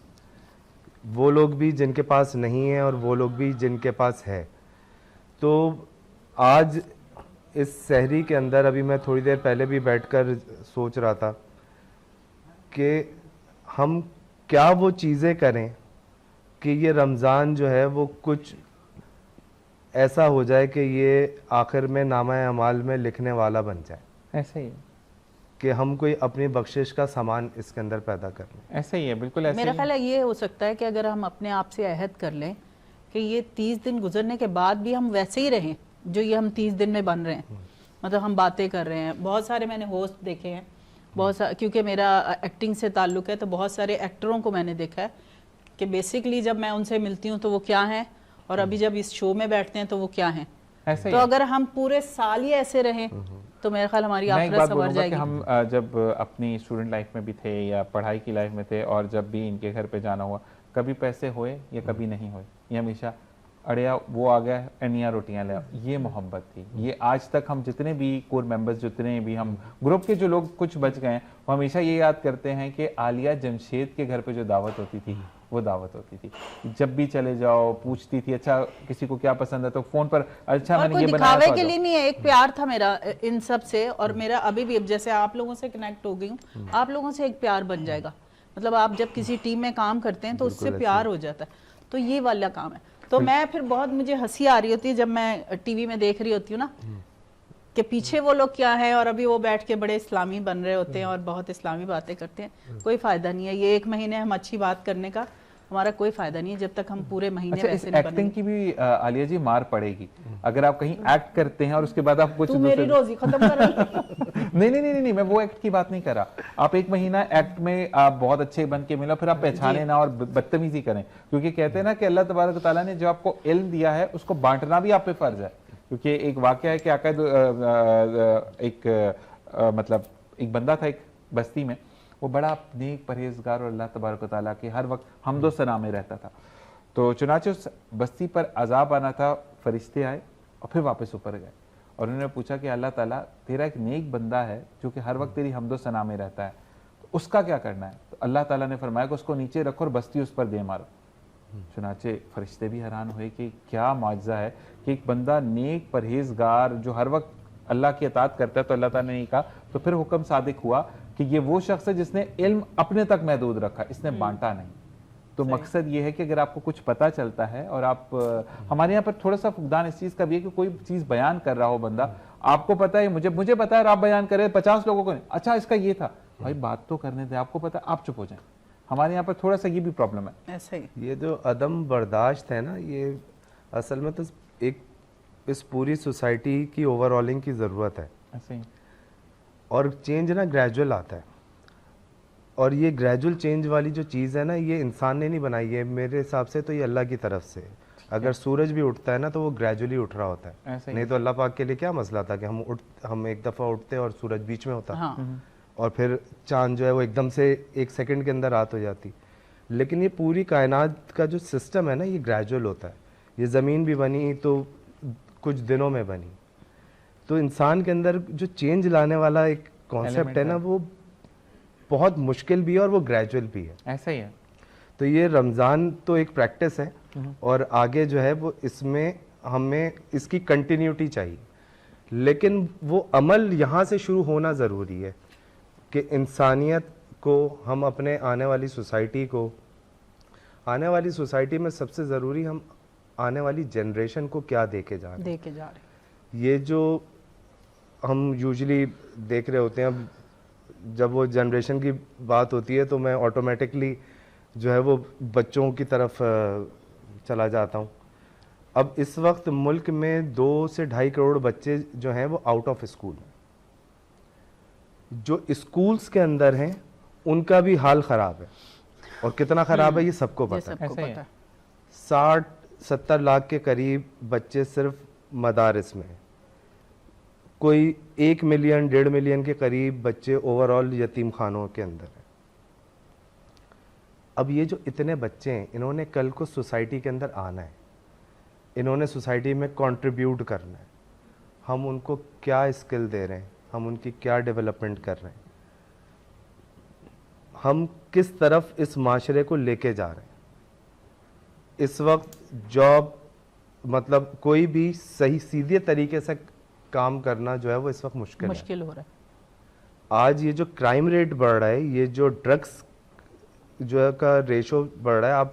وہ لوگ بھی جن کے پاس نہیں ہے اور وہ لوگ بھی جن کے پاس ہے. تو آج اس سحری کے اندر ابھی میں تھوڑی دیر پہلے بھی بیٹھ کر سوچ رہا تھا کہ ہم کیا وہ چیزیں کریں کہ یہ رمضان جو ہے وہ کچھ ایسا ہو جائے کہ یہ آخر میں نامہ اعمال میں لکھنے والا بن جائے. ایسا ہی ہے کہ ہم کوئی اپنی بخشش کا سامان اس کے اندر پیدا کر لیں. ایسا ہی ہے, بالکل ایسا ہی. میرا خیال ہے یہ ہو سکتا ہے کہ اگر ہم اپنے آپ سے عہد کر لیں کہ یہ 30 دن گزرنے کے بعد بھی ہم ویسے ہی رہیں جو یہ ہم 30 دن میں بن رہے ہیں, مطلب ہم باتیں کر رہے ہیں. بہت سارے میں نے ہوسٹ دیکھے ہیں, کیونکہ میرا ایکٹنگ سے تعلق ہے, تو بہت سارے ایکٹروں کو میں نے دیکھا ہے کہ بیسکلی جب میں ان سے ملتی ہوں تو وہ کیا ہیں, اور ابھی جب اس شو میں بیٹھتے ہیں تو وہ کیا ہیں. تو اگر ہم پورے سال ہی ایسے رہیں تو میرا خیال ہماری آخرت سنور جائے گی. ہم جب اپنی اسٹوڈنٹ لائف میں بھی تھے یا پڑھائی کی لائف میں تھے, اور جب بھی ان کے گھر پہ جانا ہوا, کبھی پیسے ہوئے یا کبھی نہیں ہوئے, یہ ہمیشہ اڑیا وہ آ گیا انیا روٹیاں لے, یہ محبت تھی. یہ آج تک ہم جتنے بھی کور ممبرز, جتنے بھی ہم گروپ کے جو لوگ کچھ بچ گئے ہیں, وہ ہمیشہ یہ یاد کرتے ہیں کہ عالیہ جمشید کے گھر پہ جو دعوت ہوتی تھی وہ دعوت ہوتی تھی. جب بھی چلے جاؤ پوچھتی تھی اچھا کسی کو کیا پسند ہے تو فون پر اچھا میں نے یہ بنایا. دکھاوے کے لیے نہیں ہے, ایک پیار تھا میرا ان سب سے, اور میرا ابھی بھی جیسے آپ لوگوں سے کنیکٹ ہو گئی ہوں, آپ لوگوں سے ایک پیار بن جائے گا. مطلب آپ جب کسی ٹیم میں کام کرتے ہیں تو اس سے پیار ہو جاتا ہے, تو یہ والا کام ہے. تو میں پھر بہت مجھے ہنسی آ رہی ہوتی ہے جب میں ٹی وی میں دیکھ رہی ہوتی ہوں نا کہ پیچھے وہ لوگ کیا ہیں اور ابھی وہ بیٹھ کے بڑے اسلامی بن رہے ہوتے ہیں اور بہت اسلامی باتیں کرتے ہیں. کوئی فائدہ نہیں ہے, یہ 1 مہینے ہم اچھی بات کرنے کا ہمارا کوئی فائدہ نہیں ہے جب تک ہم پورے مہینے ویسے نہیں بنیں. ایکٹنگ کی بھی عالیہ جی مار پڑے گی اگر آپ کہیں ایکٹ کرتے ہیں اور اس کے بعد آپ کچھ تو میری روزی ختم کر نہیں میں وہ ایکٹ کی بات نہیں کر رہا. آپ 1 مہینہ ایکٹ میں آپ بہت اچھے بن کے ملو, پھر آپ پہچانے نہ اور بدتمیزی کریں, کیونکہ کہتے ہیں نا کہ اللہ تبارک و تعالیٰ نے جو آپ کو علم دیا ہے اس کو بانٹنا بھی آپ پہ فرض ہے. کیونکہ ایک واقعہ ہے کہ ایک مطلب ایک بندہ تھا ایک بستی میں, وہ بڑا نیک پرہیزگار اور اللہ تبارک و تعالیٰ کے ہر وقت حمد و ثنا میں رہتا تھا. تو چنانچہ اس بستی پر عذاب آنا تھا, فرشتے آئے اور پھر واپس اوپر گئے, اور انہوں نے پوچھا کہ اللہ تعالیٰ تیرا ایک نیک بندہ ہے جو کہ ہر وقت تیری حمد و ثنا میں رہتا ہے, تو اس کا کیا کرنا ہے؟ تو اللہ تعالیٰ نے فرمایا کہ اس کو نیچے رکھو اور بستی اس پر دے مارو. چنانچہ فرشتے بھی حیران ہوئے کہ کیا معجزہ ہے کہ ایک بندہ نیک پرہیزگار جو ہر وقت اللہ کی اطاعت کرتا ہے. تو اللہ تعالیٰ نے یہ کہا, تو پھر حکم صادق ہوا کہ یہ وہ شخص ہے جس نے علم اپنے تک محدود رکھا, اس نے بانٹا نہیں. تو مقصد یہ ہے کہ اگر آپ کو کچھ پتا چلتا ہے, اور آپ ہمارے یہاں پر تھوڑا سا فقدان اس چیز کا بھی ہے کہ کوئی چیز بیان کر رہا ہو بندہ, آپ کو پتا ہے, مجھے پتا ہے, آپ بیان کریں 50 لوگوں کو نہیں, اچھا اس کا یہ تھا, بھائی بات تو کرنے دیں, آپ کو پتا ہے, آپ چپ ہو جائیں. ہمارے یہاں پر تھوڑا سا یہ بھی پرابلم ہے. ایسا ہی یہ جو عدم برداشت ہے نا, یہ اصل میں تو ایک اس پوری سوسائٹی کی اوور آلنگ کی ضرورت ہے. ایسا ہی, اور چینج نا گریجول آتا ہے, اور یہ گریجول چینج والی جو چیز ہے نا, یہ انسان نے نہیں بنائی ہے میرے حساب سے, تو یہ اللہ کی طرف سے. اگر سورج بھی اٹھتا ہے نا تو وہ گریجولی اٹھ رہا ہوتا ہے, نہیں تو اللہ پاک کے لیے کیا مسئلہ تھا کہ ہم ایک دفعہ اٹھتے اور سورج بیچ میں ہوتا, اور پھر چاند جو ہے وہ ایک دم سے 1 سیکنڈ کے اندر رات ہو جاتی. لیکن یہ پوری کائنات کا جو سسٹم ہے نا, یہ گریجول ہوتا ہے. یہ زمین بھی بنی تو کچھ دنوں میں بنی, تو انسان کے اندر جو چینج لانے والا ایک کانسیپٹ ہے نا, وہ بہت مشکل بھی ہے اور وہ گریجول بھی ہے. ایسا ہی ہے. تو یہ رمضان تو ایک پریکٹس ہے, اور آگے جو ہے وہ اس میں ہمیں اس کی کنٹینیوٹی چاہیے, لیکن وہ عمل یہاں سے شروع ہونا ضروری ہے کہ انسانیت کو, ہم اپنے آنے والی سوسائٹی میں سب سے ضروری ہم آنے والی جنریشن کو کیا دے کے جا رہے ہیں. یہ جو ہم یوزلی دیکھ رہے ہوتے ہیں, جب وہ جنریشن کی بات ہوتی ہے تو میں آٹومیٹکلی جو ہے وہ بچوں کی طرف چلا جاتا ہوں. اب اس وقت ملک میں 2 سے 2.5 کروڑ بچے جو ہیں وہ آؤٹ آف اسکول ہیں. جو اسکولز کے اندر ہیں ان کا بھی حال خراب ہے, اور کتنا خراب ہے یہ سب کو پتہ ہے. 60-70 لاکھ کے قریب بچے صرف مدارس میں ہیں, کوئی 1 ملین 1.5 ملین کے قریب بچے اوور آل یتیم خانوں کے اندر ہیں. اب یہ جو اتنے بچے ہیں, انہوں نے کل کو سوسائٹی کے اندر آنا ہے, انہوں نے سوسائٹی میں کنٹریبیوٹ کرنا ہے. ہم ان کو کیا اسکل دے رہے ہیں, ہم ان کی کیا ڈیولپمنٹ کر رہے ہیں, ہم کس طرف اس معاشرے کو لے کے جا رہے ہیں. اس وقت جاب مطلب کوئی بھی صحیح سیدھے طریقے سے کام کرنا جو ہے وہ اس وقت مشکل ہو رہا ہے. آج یہ جو کرائم ریٹ بڑھ رہا ہے, یہ جو ڈرگس جو کا ریشو بڑھ رہا ہے, آپ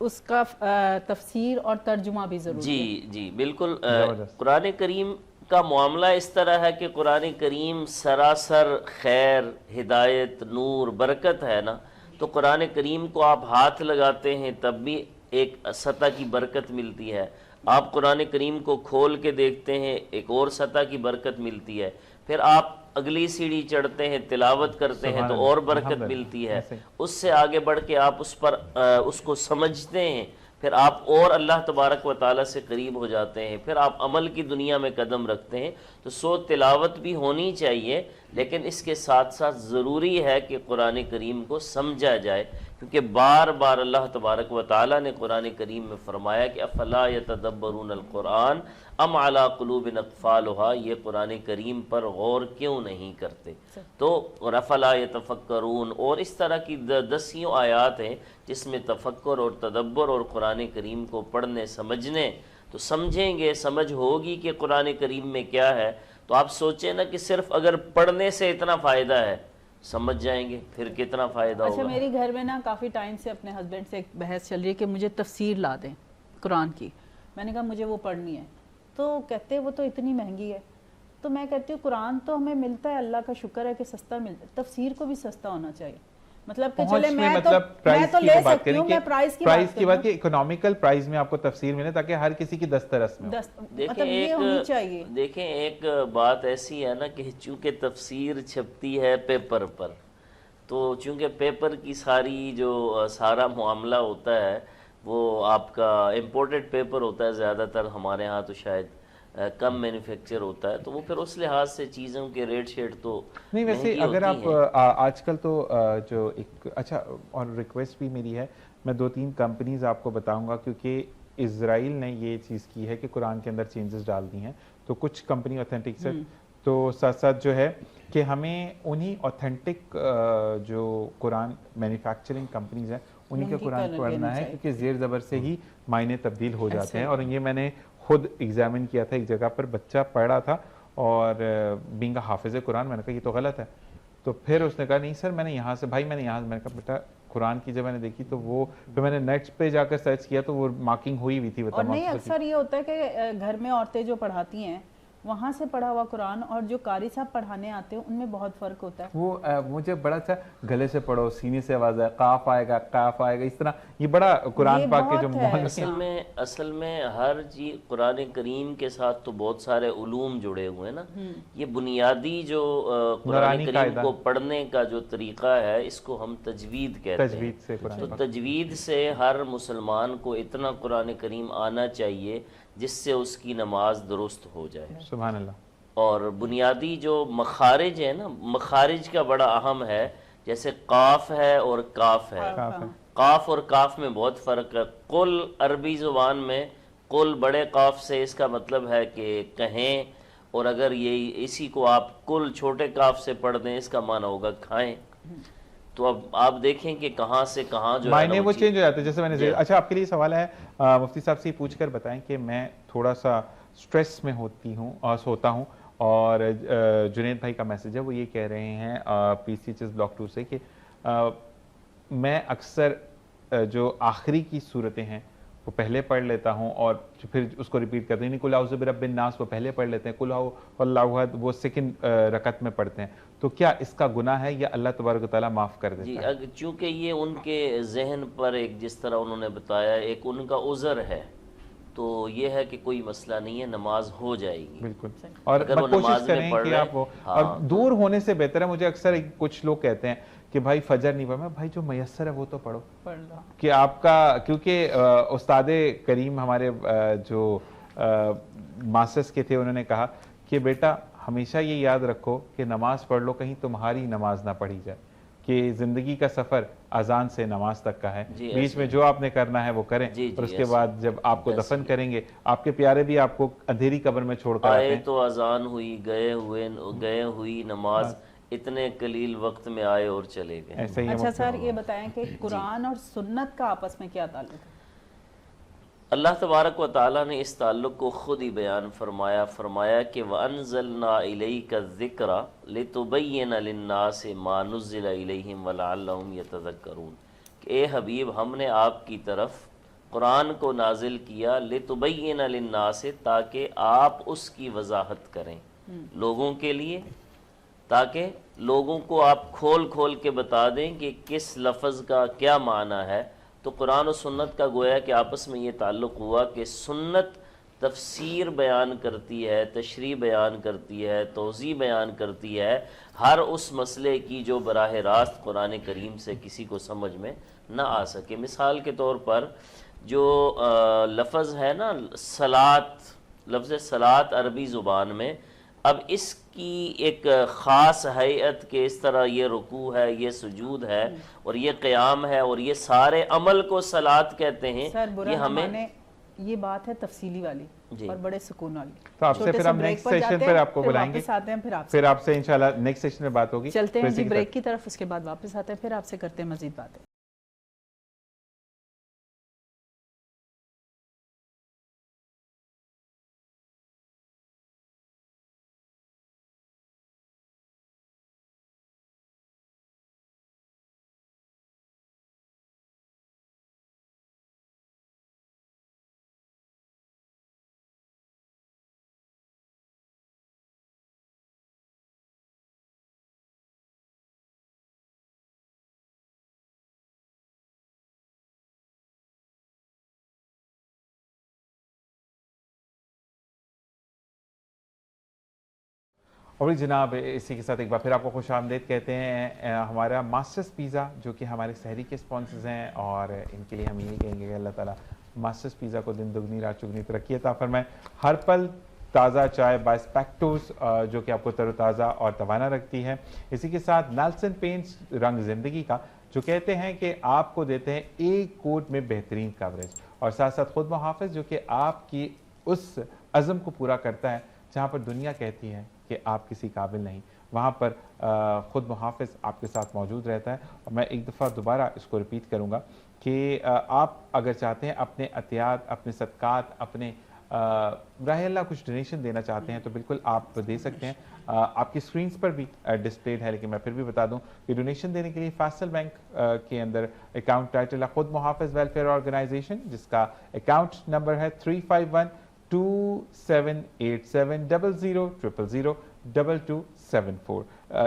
اس کا تفسیر اور ترجمہ بھی ضروری ہے. جی بالکل. قرآن کریم کا معاملہ اس طرح ہے کہ قرآن کریم سراسر خیر، ہدایت، نور، برکت ہے نا. تو قرآن کریم کو آپ ہاتھ لگاتے ہیں تب بھی ایک سطح کی برکت ملتی ہے. آپ قرآن کریم کو کھول کے دیکھتے ہیں ایک اور سطح کی برکت ملتی ہے. پھر آپ اگلی سیڑھی چڑھتے ہیں، تلاوت کرتے ہیں تو اور برکت ملتی ہے. اس سے آگے بڑھ کے آپ اس کو سمجھتے ہیں، پھر آپ اور اللہ تبارک و تعالیٰ سے قریب ہو جاتے ہیں. پھر آپ عمل کی دنیا میں قدم رکھتے ہیں. تو تلاوت بھی ہونی چاہیے، لیکن اس کے ساتھ ساتھ ضروری ہے کہ قرآن کریم کو سمجھا جائے، کیونکہ بار بار اللہ تبارک و تعالیٰ نے قرآن کریم میں فرمایا کہ افلا یتدبرون القرآن ام علی قلوب اقفالھا، یہ قرآن کریم پر غور کیوں نہیں کرتے. تو افلا یتفکرون اور اس طرح کی دسیوں آیات ہیں جس میں تفکر اور تدبر اور قرآن کریم کو پڑھنے سمجھنے. تو سمجھیں گے، سمجھ ہوگی کہ قرآن کریم میں کیا ہے. تو آپ سوچیں نا کہ صرف اگر پڑھنے سے اتنا فائدہ ہے، سمجھ جائیں گے پھر کتنا فائدہ ہوگا. اچھا، میری گھر میں نا کافی ٹائم سے اپنے ہسبینڈ سے ایک بحث چل رہی ہے کہ مجھے تفسیر لا دیں قرآن کی. میں نے کہا مجھے وہ پڑھنی ہے. تو کہتے وہ تو اتنی مہنگی ہے. تو میں کہتی ہوں قرآن تو ہمیں ملتا ہے، اللہ کا شکر ہے کہ سستا ملتا ہے، تفسیر کو بھی سستا ہونا چاہیے. مطلب کہ چلے میں تو لے سکتی ہوں، میں پرائز کی بات کی اکنامیکل پرائز میں آپ کو تفسیر ملے تاکہ ہر کسی کی دسترس میں. دیکھیں ایک بات ایسی ہے نا کہ چونکہ تفسیر چھپتی ہے پیپر پر، تو چونکہ پیپر کی سارا معاملہ ہوتا ہے وہ آپ کا امپورٹڈ پیپر ہوتا ہے زیادہ تر. ہمارے ہاں تو شاید کم مینوفیکچر ہوتا ہے، تو وہ پھر اس لحاظ سے چیزوں کے ریٹ شیٹ تو نہیں. ویسے اگر آپ آج کل تو جو ایک اچھا اور ریکویسٹ بھی میری ہے، میں 2-3 کمپنیز آپ کو بتاؤں گا، کیونکہ اسرائیل نے یہ چیز کی ہے کہ قرآن کے اندر چینجز ڈال دی ہیں. تو کچھ کمپنی اوتھینٹک سے تو ساتھ ساتھ جو ہے کہ ہمیں انہی اوتھینٹک جو قرآن مینوفیکچرنگ کمپنیز ہیں انہی کا قرآن پڑھنا ہے، کیونکہ زیر زبر سے ہی معنی تبدیل ہو جاتے ہیں. اور یہ میں نے خود ایگزامن کیا تھا ایک جگہ پر، بچہ پڑھ رہا تھا اور بینگ حافظ قرآن، میں نے کہا یہ تو غلط ہے. تو پھر اس نے کہا نہیں سر میں نے یہاں سے میں نے کہا بیٹا قرآن کی جب میں نے دیکھی تو وہ پھر میں نے نیٹ پہ جا کر سرچ کیا تو وہ مارکنگ ہوئی ہوئی تھی. اور نہیں اکثر یہ ہوتا ہے کہ گھر میں عورتیں جو پڑھاتی ہیں وہاں سے پڑھا ہوا قرآن اور جو قاری صاحب پڑھانے آتے ہیں ان میں بہت فرق ہوتا ہے. وہ مجھے بڑا اچھا گلے سے پڑھو، سینے سے آواز ہے، قاف آئے گا، قاف آئے گا، اس طرح یہ بڑا قرآن پاک کے جو اصل میں ہر چیز قرآن کریم کے ساتھ تو بہت سارے علوم جڑے ہوئے ہیں نا. یہ بنیادی جو قرآن کریم کو پڑھنے کا جو طریقہ ہے اس کو ہم تجوید کہتے ہیں. تو تجوید سے ہر مسلمان کو اتنا قرآن کریم آنا چاہیے جس سے اس کی نماز درست ہو جائے. سبحان اللہ. اور بنیادی جو مخارج ہے نا، مخارج کا بڑا اہم ہے. جیسے قاف ہے اور کاف ہے، قاف اور کاف میں بہت فرق ہے. قل عربی زبان میں قل بڑے قاف سے اس کا مطلب ہے کہ کہیں، اور اگر یہ اسی کو آپ قل چھوٹے قاف سے پڑھ دیں اس کا معنی ہوگا کھائیں. تو اب آپ دیکھیں کہ کہاں سے کہاں جو معنی وہ چینج ہو جاتے ہیں. جیسے میں نے اچھا آپ کے لیے سوال ہے مفتی صاحب سے پوچھ کر بتائیں کہ میں تھوڑا سا سٹریس میں ہوتا ہوں اور جنید بھائی کا میسج ہے، وہ یہ کہہ رہے ہیں پی سی ایچ ایس بلاک 2 سے کہ میں اکثر جو آخری کی صورتیں ہیں وہ پہلے پڑھ لیتا ہوں اور پھر اس کو ریپیٹ کرتے ہیں. یعنی قل اعوذ برب الناس وہ پہلے پڑھ لیتے ہیں، قل اللہ احد وہ سیکنڈ رکعت میں پڑھتے ہیں. تو کیا اس کا گناہ ہے یا اللہ تبارک و تعالیٰ معاف کر دیتا ہے؟ چونکہ یہ ان کے ذہن پر ایک جس طرح انہوں نے بتایا ایک ان کا عذر ہے، تو یہ ہے کہ کوئی مسئلہ نہیں ہے، نماز ہو جائے گی. بالکل. اور کوشش کریں کہ آپ اور دور ہونے سے بہتر ہے. مجھے اکثر کچھ لوگ کہتے ہیں کہ بھائی فجر نہیں پڑھا، بھائی جو میسر ہے وہ تو پڑھو کہ آپ کا، کیونکہ استاد کریم ہمارے جو ماسٹرز کے تھے انہوں نے کہا کہ بیٹا ہمیشہ یہ یاد رکھو کہ نماز پڑھ لو، کہیں تمہاری نماز نہ پڑھی جائے، کہ زندگی کا سفر اذان سے نماز تک کا ہے. بیچ میں جو آپ نے کرنا ہے وہ کریں، اور اس کے بعد جب آپ کو دفن کریں گے آپ کے پیارے بھی آپ کو اندھیری قبر میں چھوڑ کر آتے ہیں. تو اذان ہوئی، گئے ہوئی نماز اتنے قلیل وقت میں آئے اور چلے گئے. اچھا سر یہ بتائیں کہ قرآن اور سنت کا آپس میں کیا تعلق ہے؟ اللہ تبارک و تعالیٰ نے اس تعلق کو خود ہی بیان فرمایا کہ وَأَنزَلْنَا إِلَيْكَ الذِّكْرَ لِتُبَيِّنَ لِلنَّاسِ مَا نُزِّلَ إِلَيْهِمْ وَلَعَلَّهُمْ يَتَذَكَّرُونَ کہ اے حبیب ہم نے آپ کی طرف قرآن کو نازل کیا لتبین للناس، تاکہ آپ اس کی وضاحت کریں لوگوں کے لیے، تاکہ لوگوں کو آپ کھول کھول کے بتا دیں کہ کس لفظ کا کیا معنی ہے۔ تو قرآن و سنت کا گویا کہ آپس میں یہ تعلق ہوا کہ سنت تفسیر بیان کرتی ہے، تشریح بیان کرتی ہے، توضیح بیان کرتی ہے ہر اس مسئلے کی جو براہ راست قرآن کریم سے کسی کو سمجھ میں نہ آ سکے۔ مثال کے طور پر جو لفظ ہے نا صلاۃ، لفظ صلاۃ عربی زبان میں، اب اس کی ایک خاص حیت کہ اس طرح یہ رکوع ہے، یہ سجود ہے اور یہ قیام ہے اور یہ سارے عمل کو صلاۃ کہتے ہیں، یہ ہمیں یہ بات ہے تفصیلی والی اور بڑے سکون والی۔ تو آپ سے پھر ہم نیکسٹ سیشن پر آپ کو بلائیں گے، پھر آپ سے انشاءاللہ نیکسٹ سیشن میں بات ہوگی۔ چلتے ہیں جی بریک کی طرف، اس کے بعد واپس آتے ہیں، پھر آپ سے کرتے ہیں مزید باتیں۔ اور جناب اسی کے ساتھ ایک بار پھر آپ کو خوش آمدید کہتے ہیں۔ ہمارا ماسٹرز پیزا جو کہ ہمارے سحری کے سپانسرز ہیں، اور ان کے لیے ہم یہی کہیں گے کہ اللہ تعالیٰ ماسٹرز پیزا کو دن دگنی رات چگنی ترقی عطا فرمائے۔ ہر پل تازہ چائے باسپیکٹوز جو کہ آپ کو تر و تازہ اور توانا رکھتی ہے۔ اسی کے ساتھ نیلسن پینٹس رنگ زندگی کا، جو کہتے ہیں کہ آپ کو دیتے ہیں ایک کوٹ میں بہترین کوریج، اور ساتھ ساتھ خود محافظ جو کہ آپ کی اس عزم کو پورا کرتا ہے جہاں پر دنیا کہتی ہے کہ آپ کسی قابل نہیں، وہاں پر خود محافظ آپ کے ساتھ موجود رہتا ہے۔ اور میں ایک دفعہ دوبارہ اس کو ریپیٹ کروں گا کہ آپ اگر چاہتے ہیں اپنے عطیات، اپنے صدقات، اپنے براہ اللہ کچھ ڈونیشن دینا چاہتے ہیں تو بالکل آپ دے سکتے ہیں۔ آپ کی سکرینز پر بھی ڈسپلیڈ ہے، لیکن میں پھر بھی بتا دوں کہ ڈونیشن دینے کے لیے فیصل بینک کے اندر اکاؤنٹ ٹائٹل ہے خود محافظ ویلفیئر آرگنائزیشن، جس کا اکاؤنٹ نمبر ہے 3512780002274۔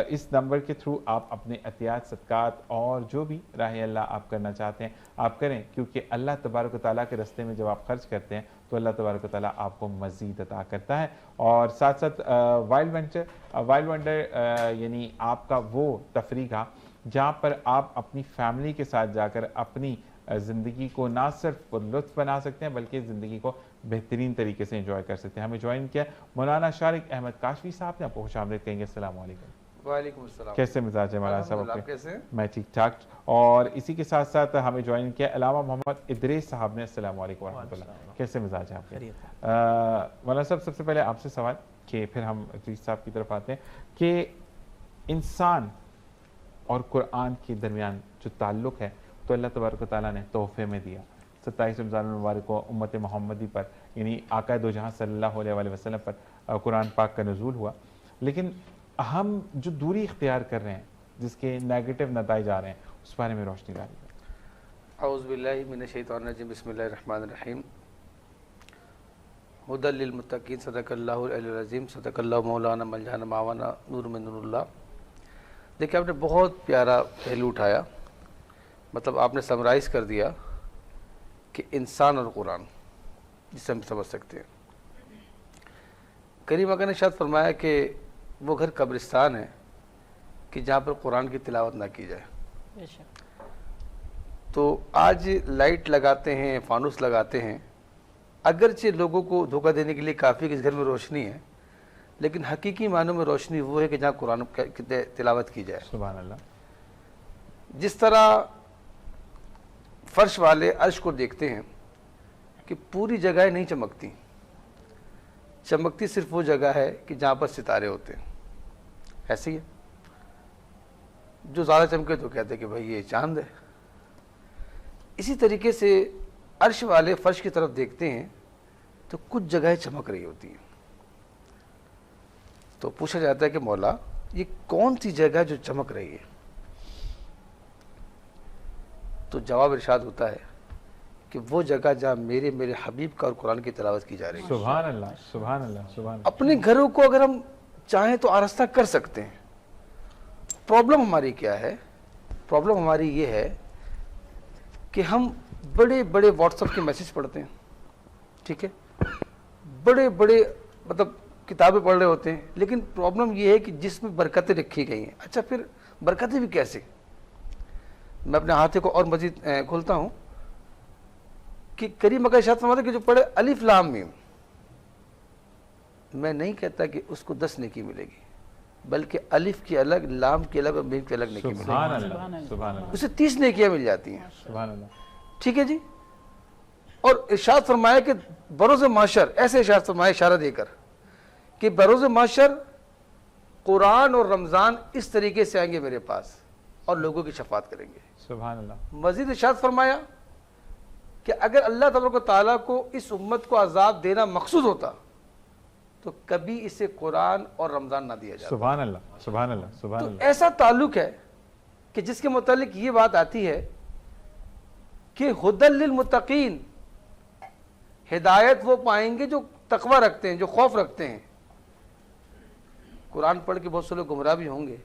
اس نمبر کے تھرو آپ اپنے عطیات، صدقات اور جو بھی راہ اللہ آپ کرنا چاہتے ہیں آپ کریں، کیونکہ اللہ تبارک و تعالیٰ کے راستے میں جب آپ خرچ کرتے ہیں تو اللہ تبارک و تعالیٰ آپ کو مزید عطا کرتا ہے۔ اور ساتھ ساتھ وائلڈ ونڈر یعنی آپ کا وہ تفریح گاہ جہاں پر آپ اپنی فیملی کے ساتھ جا کر اپنی زندگی کو نہ صرف لطف بنا سکتے ہیں بلکہ زندگی کو بہترین طریقے سے انجوائے کر سکتے ہیں۔ ہمیں جوائن کیا مولانا شارق احمد کاشفی صاحب نے، آپ کو خوش آمدید کہیں گے۔ السلام علیکم۔ وعلیکم السلام۔ کیسے مزاج ہے مولانا صاحب آپ کیسے ہیں؟ میں ٹھیک ٹھاک۔ اور اسی کے ساتھ ساتھ ہمیں جوائن کیا علامہ محمد ادریس صاحب نے۔ السلام علیکم ورحمۃ اللہ، کیسے مزاج ہے آپ کے؟ مولانا صاحب سب سے پہلے آپ سے سوال کہ پھر ہم ادریس صاحب کی طرف آتے ہیں کہ انسان اور قرآن کے درمیان جو تعلق ہے تو اللہ تبارک و تعالیٰ نے تحفے میں دیا۔ 27 رمضان المبارک کو امت محمدی پر یعنی آقا دو جہاں صلی اللہ علیہ وسلم پر قرآن پاک کا نزول ہوا، لیکن ہم جو دوری اختیار کر رہے ہیں جس کے نیگیٹو نتائج آ رہے ہیں اس بارے میں روشنی ڈالی ہے۔ اعوذ باللہ من الشیطان الرجیم، بسم اللہ الرحمن الرحیم۔ ہدی للمتقین، صدق اللہ العلی العظیم، صدق اللہ مولانا ملجانا معاونا نور من نور اللہ۔ دیکھیں آپ نے بہت پیارا پہلو اٹھایا، مطلب آپ نے سمرائز کر دیا کہ انسان اور قرآن جسے ہم سمجھ سکتے ہیں۔ کریم آقا نے شاید فرمایا کہ وہ گھر قبرستان ہے کہ جہاں پر قرآن کی تلاوت نہ کی جائے۔ تو آج لائٹ لگاتے ہیں، فانوس لگاتے ہیں، اگرچہ لوگوں کو دھوکہ دینے کے لیے کافی کہ اس گھر میں روشنی ہے، لیکن حقیقی معنوں میں روشنی وہ ہے کہ جہاں قرآن کی تلاوت کی جائے۔ سبحان اللہ۔ جس طرح فرش والے عرش کو دیکھتے ہیں کہ پوری جگہیں نہیں چمکتی، چمکتی صرف وہ جگہ ہے کہ جہاں پر ستارے ہوتے ہیں، ایسے ہی ہے۔ جو زیادہ چمکے تو کہتے ہیں کہ بھائی یہ چاند ہے۔ اسی طریقے سے عرش والے فرش کی طرف دیکھتے ہیں تو کچھ جگہیں چمک رہی ہوتی ہیں، تو پوچھا جاتا ہے کہ مولا یہ کون سی جگہ جو چمک رہی ہے؟ تو جواب ارشاد ہوتا ہے کہ وہ جگہ جہاں میرے حبیب کا اور قرآن کی تلاوت کی جا رہی ہے. سبحان اللہ سبحان اللہ سبحان اللہ. اپنے گھروں کو اگر ہم چاہیں تو آرستہ کر سکتے ہیں. پرابلم ہماری کیا ہے؟ پرابلم ہماری یہ ہے کہ ہم بڑے بڑے واٹس ایپ کے میسیج پڑھتے ہیں, ٹھیک ہے, بڑے بڑے مطلب کتابیں پڑھ رہے ہوتے ہیں, لیکن پرابلم یہ ہے کہ جس میں برکتیں رکھی گئی ہیں. اچھا پھر برکتیں بھی کیسے؟ میں اپنے ہاتھے کو اور مزید کھولتا ہوں کہ کریم مکہ ارشاد فرماتے کہ جو پڑھے الف لام میم, میں نہیں کہتا کہ اس کو 10 نیکی ملے گی, بلکہ الف کی الگ, لام کی الگ اور میم کی الگ نیکی ملے گی. سبحان اللہ سبحان اللہ. اسے 30 نیکیاں مل جاتی ہیں. سبحان اللہ. ٹھیک ہے جی. اور ارشاد فرمایا کہ بروز محشر, ایسے ارشاد فرمایا اشارہ دے کر کہ بروز محشر قرآن اور رمضان اس طریقے سے آئیں گے میرے پاس اور لوگوں کی شفاعت کریں گے. سبحان اللہ. مزید ارشاد فرمایا کہ اگر اللہ تبارک و تعالیٰ کو اس امت کو عذاب دینا مقصود ہوتا تو کبھی اسے قرآن اور رمضان نہ دیا جاتا. سبحان اللہ سبحان اللہ سبحان تو اللہ. ایسا تعلق ہے کہ جس کے متعلق یہ بات آتی ہے کہ ہدی للمتقین, ہدایت وہ پائیں گے جو تقوی رکھتے ہیں, جو خوف رکھتے ہیں. قرآن پڑھ کے بہت سے لوگ گمراہ بھی ہوں گے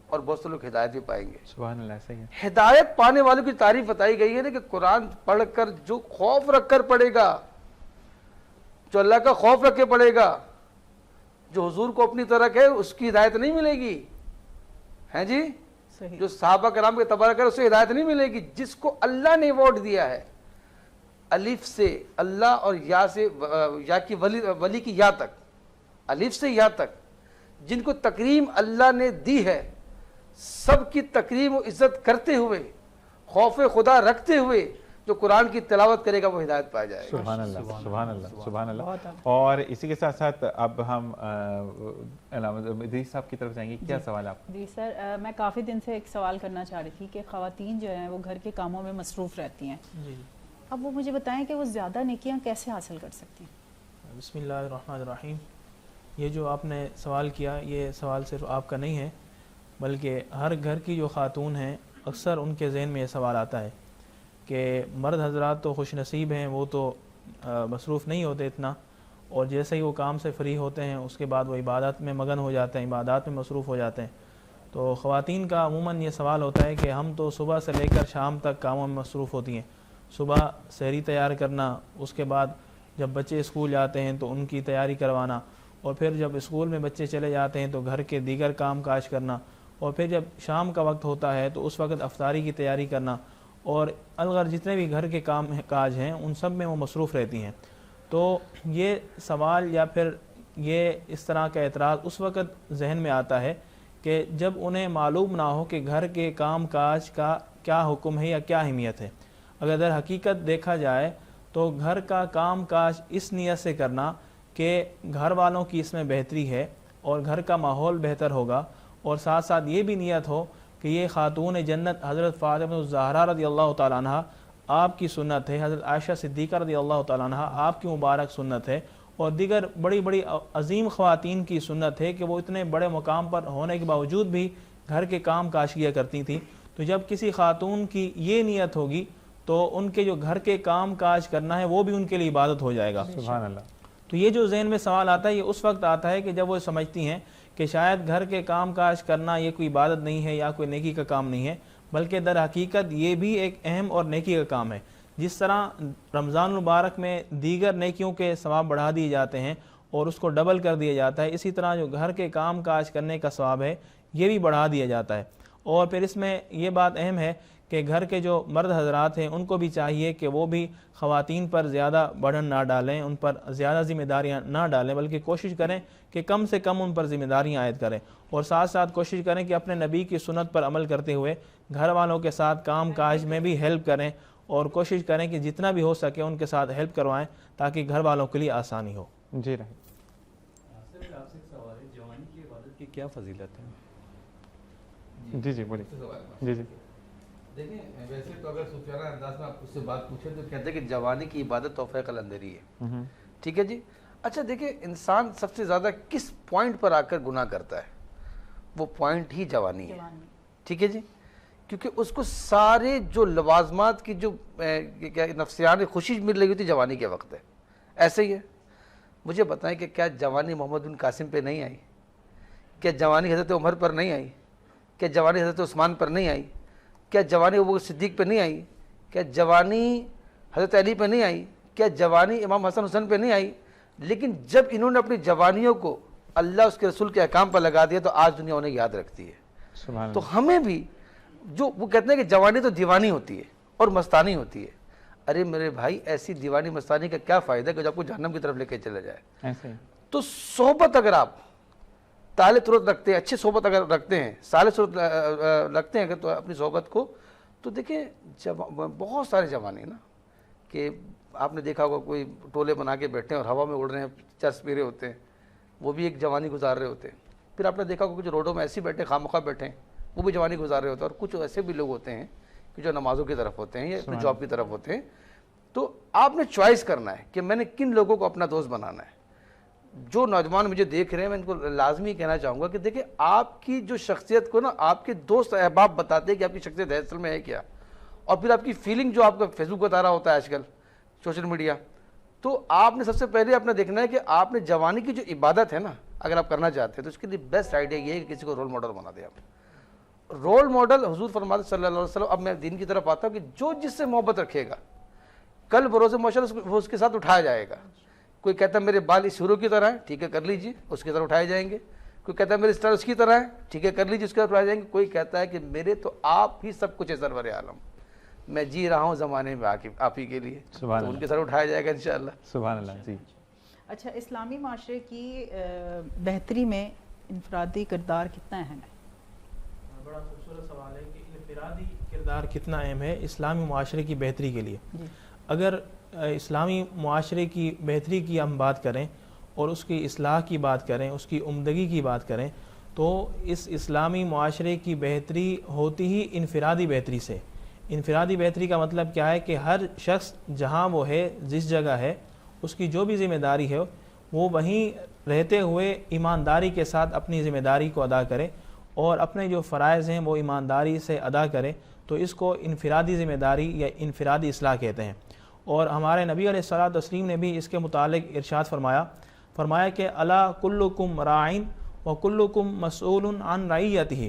اور بہت سے لوگ ہدایت بھی پائیں گے. سبحان اللہ. صحیح ہے. ہدایت پانے والوں کی تعریف بتائی گئی ہے نا کہ قرآن پڑھ کر جو خوف رکھ کر پڑھے گا, جو اللہ کا خوف رکھ کے پڑھے گا, جو حضور کو اپنی طرح ہے, اس کی ہدایت نہیں ملے گی. ہیں جی, جو صحابہ کرام کے تبارک ہے اسے ہدایت نہیں ملے گی. جس کو اللہ نے ایوارڈ دیا ہے الف سے اللہ اور یا سے یا کی ولی کی یا تک, الف سے یا تک, جن کو تکریم اللہ نے دی ہے, سب کی تکریم و عزت کرتے ہوئے, خوف خدا رکھتے ہوئے جو قرآن کی تلاوت کرے گا وہ ہدایت پا جائے گا. سبحان اللہ سبحان اللہ سبحان اللہ. اور اسی کے ساتھ ساتھ اب ہم ادریس صاحب کی طرف جائیں گے. کیا سوال آپ؟ جی سر, میں کافی دن سے ایک سوال کرنا چاہ رہی تھی کہ خواتین جو ہیں وہ گھر کے کاموں میں مصروف رہتی ہیں. اب وہ مجھے بتائیں کہ وہ زیادہ نیکیاں کیسے حاصل کر سکتی ہیں؟ بسم اللہ الرحمن الرحیم. یہ جو آپ نے سوال کیا, یہ سوال صرف آپ کا نہیں ہے بلکہ ہر گھر کی جو خاتون ہیں اکثر ان کے ذہن میں یہ سوال آتا ہے کہ مرد حضرات تو خوش نصیب ہیں, وہ تو مصروف نہیں ہوتے اتنا, اور جیسے ہی وہ کام سے فری ہوتے ہیں اس کے بعد وہ عبادت میں مگن ہو جاتے ہیں, عبادات میں مصروف ہو جاتے ہیں. تو خواتین کا عموماً یہ سوال ہوتا ہے کہ ہم تو صبح سے لے کر شام تک کاموں میں مصروف ہوتی ہیں. صبح سحری تیار کرنا, اس کے بعد جب بچے اسکول جاتے ہیں تو ان کی تیاری کروانا, اور پھر جب اسکول میں بچے چلے جاتے ہیں تو گھر کے دیگر کام کاج کرنا, اور پھر جب شام کا وقت ہوتا ہے تو اس وقت افطاری کی تیاری کرنا, اور الغرض جتنے بھی گھر کے کام کاج ہیں ان سب میں وہ مصروف رہتی ہیں. تو یہ سوال یا پھر یہ اس طرح کا اعتراض اس وقت ذہن میں آتا ہے کہ جب انہیں معلوم نہ ہو کہ گھر کے کام کاج کا کیا حکم ہے یا کیا اہمیت ہے. اگر در حقیقت دیکھا جائے تو گھر کا کام کاج اس نیت سے کرنا کہ گھر والوں کی اس میں بہتری ہے اور گھر کا ماحول بہتر ہوگا, اور ساتھ ساتھ یہ بھی نیت ہو کہ یہ خاتون جنت حضرت فاطمہ الزہرا رضی اللہ تعالیٰ عنہ آپ کی سنت ہے, حضرت عائشہ صدیقہ رضی اللہ تعالیٰ عنہ آپ کی مبارک سنت ہے, اور دیگر بڑی بڑی عظیم خواتین کی سنت ہے کہ وہ اتنے بڑے مقام پر ہونے کے باوجود بھی گھر کے کام کاج کیا کرتی تھیں. تو جب کسی خاتون کی یہ نیت ہوگی تو ان کے جو گھر کے کام کاج کرنا ہے وہ بھی ان کے لیے عبادت ہو جائے گا. سبحان اللہ. تو یہ جو ذہن میں سوال آتا ہے یہ اس وقت آتا ہے کہ جب وہ سمجھتی ہیں کہ شاید گھر کے کام کاج کرنا یہ کوئی عبادت نہیں ہے یا کوئی نیکی کا کام نہیں ہے, بلکہ در حقیقت یہ بھی ایک اہم اور نیکی کا کام ہے. جس طرح رمضان المبارک میں دیگر نیکیوں کے ثواب بڑھا دیے جاتے ہیں اور اس کو ڈبل کر دیا جاتا ہے, اسی طرح جو گھر کے کام کاج کرنے کا ثواب ہے یہ بھی بڑھا دیا جاتا ہے. اور پھر اس میں یہ بات اہم ہے کہ گھر کے جو مرد حضرات ہیں ان کو بھی چاہیے کہ وہ بھی خواتین پر زیادہ برڈن نہ ڈالیں, ان پر زیادہ ذمہ داریاں نہ ڈالیں, بلکہ کوشش کریں کہ کم سے کم ان پر ذمہ داریاں عائد کریں, اور ساتھ ساتھ کوشش کریں کہ اپنے نبی کی سنت پر عمل کرتے ہوئے گھر والوں کے ساتھ کام کاج میں بھی ہیلپ کریں, اور کوشش کریں کہ جتنا بھی ہو سکے ان کے ساتھ ہیلپ کروائیں تاکہ گھر والوں کے لیے آسانی ہو. جی رہے. آپ سے ایک سوال ہے, جوانی کی عبادت کی کیا فضیلت ہے؟ جی جی بولیے. جی جی دیکھیں, ویسے تو اگر صوفیانہ انداز میں آپ اس سے بات پوچھیں تو کہتے ہیں کہ جوانی کی عبادت توفیق قلندری ہے. ٹھیک ہے جی. اچھا دیکھیں, انسان سب سے زیادہ کس پوائنٹ پر آ کر گناہ کرتا ہے, وہ پوائنٹ ہی جوانی ہے. ٹھیک ہے جی. کیونکہ اس کو سارے جو لوازمات کی جو نفسیانی خوشی مل رہی ہوتی جوانی کے وقت ہے. ایسے ہی ہے. مجھے بتائیں کہ کیا جوانی محمد بن قاسم پہ نہیں آئی؟ کیا جوانی حضرت عمر پر نہیں آئی؟ کیا جوانی حضرت عثمان پر نہیں آئی؟ کیا جوانی ابوبکر صدیق پہ نہیں آئی؟ کیا جوانی حضرت علی پہ نہیں آئی؟ کیا جوانی امام حسن حسین پہ نہیں آئی؟ لیکن جب انہوں نے اپنی جوانیوں کو اللہ اس کے رسول کے احکام پر لگا دیا تو آج دنیا انہیں یاد رکھتی ہے. تو ہمیں بھی جو وہ کہتے ہیں کہ جوانی تو دیوانی ہوتی ہے اور مستانی ہوتی ہے. ارے میرے بھائی ایسی دیوانی مستانی کا کیا فائدہ ہے کہ جو آپ کو جہنم کی طرف لے کے چلے جائے. تو صحبت اگر آپ تالے ترت رکھتے ہیں, اچھی صحبت اگر رکھتے ہیں, سالے صورت رکھتے ہیں تو اپنی صحبت کو, تو دیکھیں بہت سارے جوانے نا کہ آپ نے دیکھا ہوگا کوئی ٹولے بنا کے بیٹھے ہیں اور ہوا میں اڑ رہے ہیں, چرس پی رہے ہوتے ہیں, وہ بھی ایک جوانی گزار رہے ہوتے ہیں. پھر آپ نے دیکھا ہوگا کہ جو روڈوں میں ایسے بیٹھے خامخواہ بیٹھے ہیں وہ بھی جوانی گزار رہے ہوتے ہیں. اور کچھ ایسے بھی لوگ ہوتے ہیں کہ جو نمازوں کی طرف ہوتے ہیں یا اپنی جاب کی طرف ہوتے ہیں. تو آپ نے چوائس کرنا ہے کہ میں نے کن لوگوں کو اپنا دوست بنانا ہے. جو نوجوان مجھے دیکھ رہے ہیں میں ان کو لازمی کہنا چاہوں گا کہ دیکھیں آپ کی جو شخصیت کو نا آپ کے دوست احباب بتاتے ہیں کہ آپ کی شخصیت اصل میں ہے کیا, اور پھر آپ کی فیلنگ جو آپ کا فیس بک بتا رہا ہوتا ہے آج کل سوشل میڈیا. تو آپ نے سب سے پہلے اپنا دیکھنا ہے کہ آپ نے جوانی کی جو عبادت ہے نا اگر آپ کرنا چاہتے ہیں تو اس کے لیے بیسٹ آئیڈیا یہ ہے کہ کسی کو رول ماڈل بنا دیں. آپ رول ماڈل حضور فرماتے صلی اللہ علیہ وسلم. اب میں دین کی طرف آتا ہوں کہ جو جس سے محبت رکھے گا کل بروز معاشر وہ اس کے ساتھ اٹھایا جائے گا. کوئی کہتا ہے میرے بال اس ہیرو کی طرح ہیں, ٹھیک ہے کر لیجیے, اس کی طرح اٹھائے جائیں گے. کوئی کہتا ہے میرے اسٹار اس کی طرح ہیں, ٹھیک ہے کر لیجیے, اس کی طرح اٹھائے جائیں گے. کوئی کہتا ہے کہ میرے تو آپ ہی سب کچھ ہے سرور عالم, میں جی رہا ہوں زمانے میں آپ ہی کے لیے, تو ان کے ساتھ اٹھایا جائے گا انشاءاللہ. سبحان اللہ. جی اچھا, اسلامی معاشرے کی بہتری میں انفرادی کردار کتنا اہم ہے؟ بڑا خوبصورت سوال ہے کہ انفرادی کردار کتنا اہم ہے اسلامی معاشرے کی بہتری کے لیے. اگر اسلامی معاشرے کی بہتری کی ہم بات کریں اور اس کی اصلاح کی بات کریں, اس کی عمدگی کی بات کریں, تو اس اسلامی معاشرے کی بہتری ہوتی ہی انفرادی بہتری سے. انفرادی بہتری کا مطلب کیا ہے کہ ہر شخص جہاں وہ ہے, جس جگہ ہے, اس کی جو بھی ذمہ داری ہے وہ وہیں رہتے ہوئے ایمانداری کے ساتھ اپنی ذمہ داری کو ادا کرے اور اپنے جو فرائض ہیں وہ ایمانداری سے ادا کرے. تو اس کو انفرادی ذمہ داری یا انفرادی اصلاح کہتے ہیں. اور ہمارے نبی علیہ الصلوۃ والتسلیم نے بھی اس کے متعلق ارشاد فرمایا کہ الا کلکم راعین و کلکم مسئول عن رعیتہ,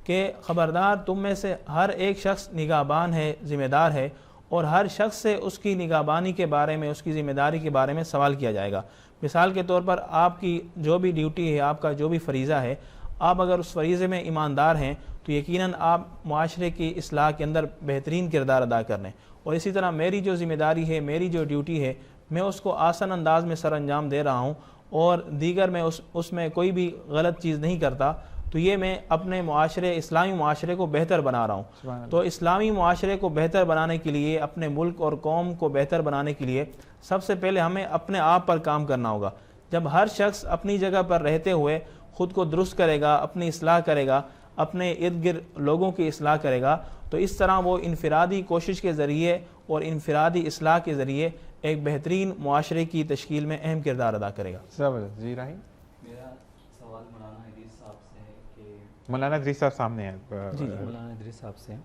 کہ خبردار تم میں سے ہر ایک شخص نگہبان ہے, ذمہ دار ہے, اور ہر شخص سے اس کی نگہبانی کے بارے میں, اس کی ذمہ داری کے بارے میں سوال کیا جائے گا. مثال کے طور پر آپ کی جو بھی ڈیوٹی ہے, آپ کا جو بھی فریضہ ہے, آپ اگر اس فریضے میں ایماندار ہیں تو یقیناً آپ معاشرے کی اصلاح کے اندر بہترین کردار ادا کر رہے ہیں. اور اسی طرح میری جو ذمہ داری ہے, میری جو ڈیوٹی ہے, میں اس کو آسان انداز میں سر انجام دے رہا ہوں اور دیگر میں اس میں کوئی بھی غلط چیز نہیں کرتا, تو یہ میں اپنے معاشرے, اسلامی معاشرے کو بہتر بنا رہا ہوں. تو اسلامی معاشرے کو بہتر بنانے کے لیے, اپنے ملک اور قوم کو بہتر بنانے کے لیے سب سے پہلے ہمیں اپنے آپ پر کام کرنا ہوگا. جب ہر شخص اپنی جگہ پر رہتے ہوئے خود کو درست کرے گا, اپنی اصلاح کرے گا, اپنے ارد گرد لوگوں کی اصلاح کرے گا, تو اس طرح وہ انفرادی کوشش کے ذریعے اور انفرادی اصلاح کے ذریعے ایک بہترین معاشرے کی تشکیل میں اہم کردار ادا کرے گا. جی راہی, میرا سوال مولانا ادریس صاحب سے ہے کہ مولانا ادریس صاحب سامنے ہیں. جی مولانا ادریس صاحب سے,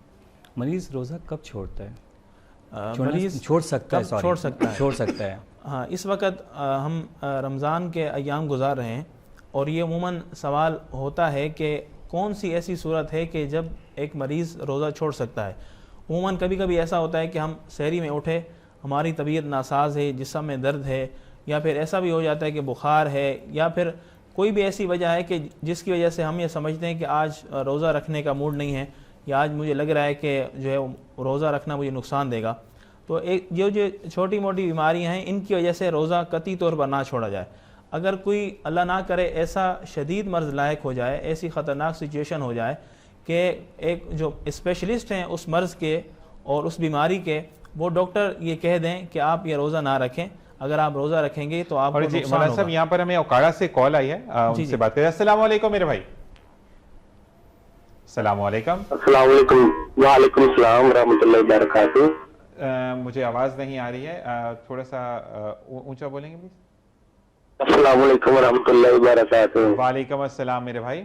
مریض روزہ کب چھوڑتا ہے؟ مریض چھوڑ سکتا ہے. ہاں, اس وقت ہم رمضان کے ایام گزار رہے ہیں اور یہ عموماً سوال ہوتا ہے کہ کون سی ایسی صورت ہے کہ جب ایک مریض روزہ چھوڑ سکتا ہے. عموماً کبھی کبھی ایسا ہوتا ہے کہ ہم سحری میں اٹھے, ہماری طبیعت ناساز ہے, جسم میں درد ہے, یا پھر ایسا بھی ہو جاتا ہے کہ بخار ہے, یا پھر کوئی بھی ایسی وجہ ہے کہ جس کی وجہ سے ہم یہ سمجھتے ہیں کہ آج روزہ رکھنے کا موڈ نہیں ہے, یا آج مجھے لگ رہا ہے کہ جو ہے روزہ رکھنا مجھے نقصان دے گا. تو جو چھوٹی موٹی بیماریاں ہیں ان کی وجہ سے روزہ قطعی طور پر نہ چھوڑا جائے. اگر کوئی اللہ نہ کرے ایسا شدید مرض لاحق ہو جائے, ایسی خطرناک سچویشن ہو جائے کہ ایک جو اسپیشلسٹ ہیں اس مرض کے اور اس بیماری کے, وہ ڈاکٹر یہ کہہ دیں کہ آپ یہ روزہ نہ رکھیں, اگر آپ روزہ رکھیں گے تو آپ کو نقصان ہوگا. صاحب یہاں پر ہمیں اوکاڑا سے کال آئی ہے, ان سے بات کریں. السلام علیکم میرے بھائی. السلام علیکم. السلام علیکم. وعلیکم السلام ورحمۃ اللہ وبرکاتہ. مجھے آواز نہیں آ رہی ہے, تھوڑا سا اونچا بولیں گے پلیز. السلام علیکم ورحمۃ اللہ وبرکاتہ. وعلیکم السلام میرے بھائی.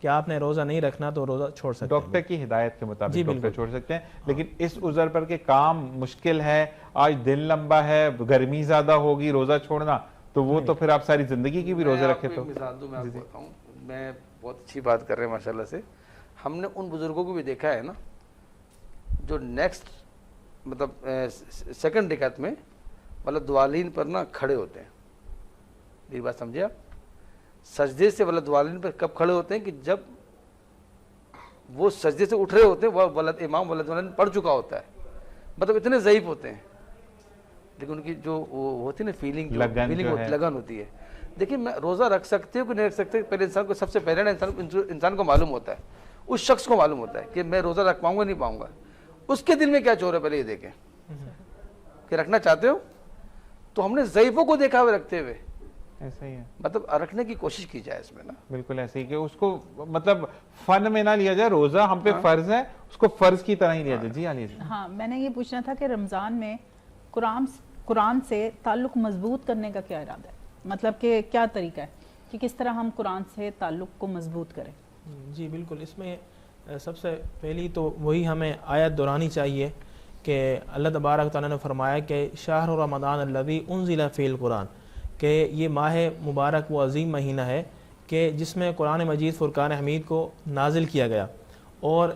کہ آپ نے روزہ نہیں رکھنا تو روزہ چھوڑ سکتے ہیں. ڈاکٹر کی ہدایت کے مطابق ڈاکٹر چھوڑ سکتے ہیں, لیکن اس عذر پر کہ کام مشکل ہے, آج دن لمبا ہے, گرمی زیادہ ہوگی, روزہ چھوڑنا, تو وہ تو پھر آپ ساری زندگی کی بھی روزے رکھے تو. مثال دوں, میں آپ کو بتاؤں, میں بہت اچھی بات کر رہے ہیں ماشاءاللہ سے. ہم نے ان بزرگوں کو بھی دیکھا ہے نا جو نیکسٹ مطلب سیکنڈ رکعت میں مطلب دوالین پر نا کھڑے ہوتے ہیں. میری بات سمجھے آپ؟ سجدے سے مطلب دوالین پر کب کھڑے ہوتے ہیں کہ جب وہ سجدے سے اٹھ رہے ہوتے ہیں, وہ امام ولد پڑھ چکا ہوتا ہے, مطلب اتنے ضعیف ہوتے ہیں, لیکن ان کی جو وہ ہوتی ہے نا فیلنگ لگن ہوتی ہے. دیکھیں میں روزہ رکھ سکتے ہو کہ نہیں رکھ سکتے, پہلے انسان کو سب سے پہلے نا انسان کو معلوم ہوتا ہے, اس شخص کو معلوم ہوتا ہے کہ میں روزہ رکھ پاؤں گا نہیں پاؤں گا. اس کے دل میں کیا چور ہے پہلے یہ دیکھیں کہ رکھنا چاہتے ہو. تو ہم نے ضعیفوں کو دیکھا ہوئے رکھتے ہوئے, ایسا ہی ہے, مطلب رکھنے کی کوشش کی جائے اس میں نا. بالکل ایسے ہی کہ اس کو مطلب فن میں نہ لیا جائے, روزہ ہم پہ فرض ہے, اس کو فرض کی طرح ہی لیا جائے. جی علی جی. ہاں میں نے یہ پوچھنا تھا کہ رمضان میں قرآن سے تعلق مضبوط کرنے کا کیا ارادہ ہے, مطلب کہ کیا طریقہ ہے کہ کس طرح ہم قرآن سے تعلق کو مضبوط کریں. جی بالکل, اس میں سب سے پہلی تو وہی ہمیں آیت دہرانی چاہیے کہ اللہ تبارک تعالیٰ نے فرمایا کہ شہر رمضان الذی انزل فیہ القرآن, کہ یہ ماہ مبارک وہ عظیم مہینہ ہے کہ جس میں قرآن مجید فرقان حمید کو نازل کیا گیا, اور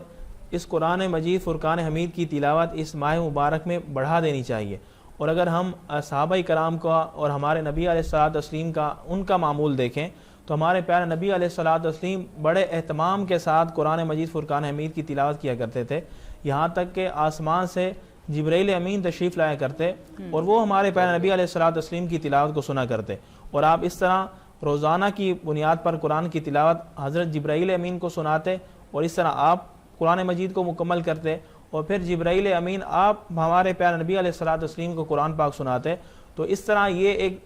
اس قرآن مجید فرقان حمید کی تلاوت اس ماہ مبارک میں بڑھا دینی چاہیے. اور اگر ہم صحابہ کرام کا اور ہمارے نبی علیہ الصلوۃ والتسلیم کا ان کا معمول دیکھیں تو ہمارے پیارے نبی علیہ الصلوۃ والتسلیم بڑے اہتمام کے ساتھ قرآن مجید فرقان حمید کی تلاوت کیا کرتے تھے, یہاں تک کہ آسمان سے جبرائیل امین تشریف لایا کرتے اور وہ ہمارے پیارے نبی علیہ الصلوۃ والتسلیم کی تلاوت کو سنا کرتے. اور آپ اس طرح روزانہ کی بنیاد پر قرآن کی تلاوت حضرت جبرائیل امین کو سناتے, اور اس طرح آپ قرآن مجید کو مکمل کرتے, اور پھر جبرائیل امین آپ ہمارے پیارے نبی علیہ الصلوۃ والتسلیم کو قرآن پاک سناتے. تو اس طرح یہ ایک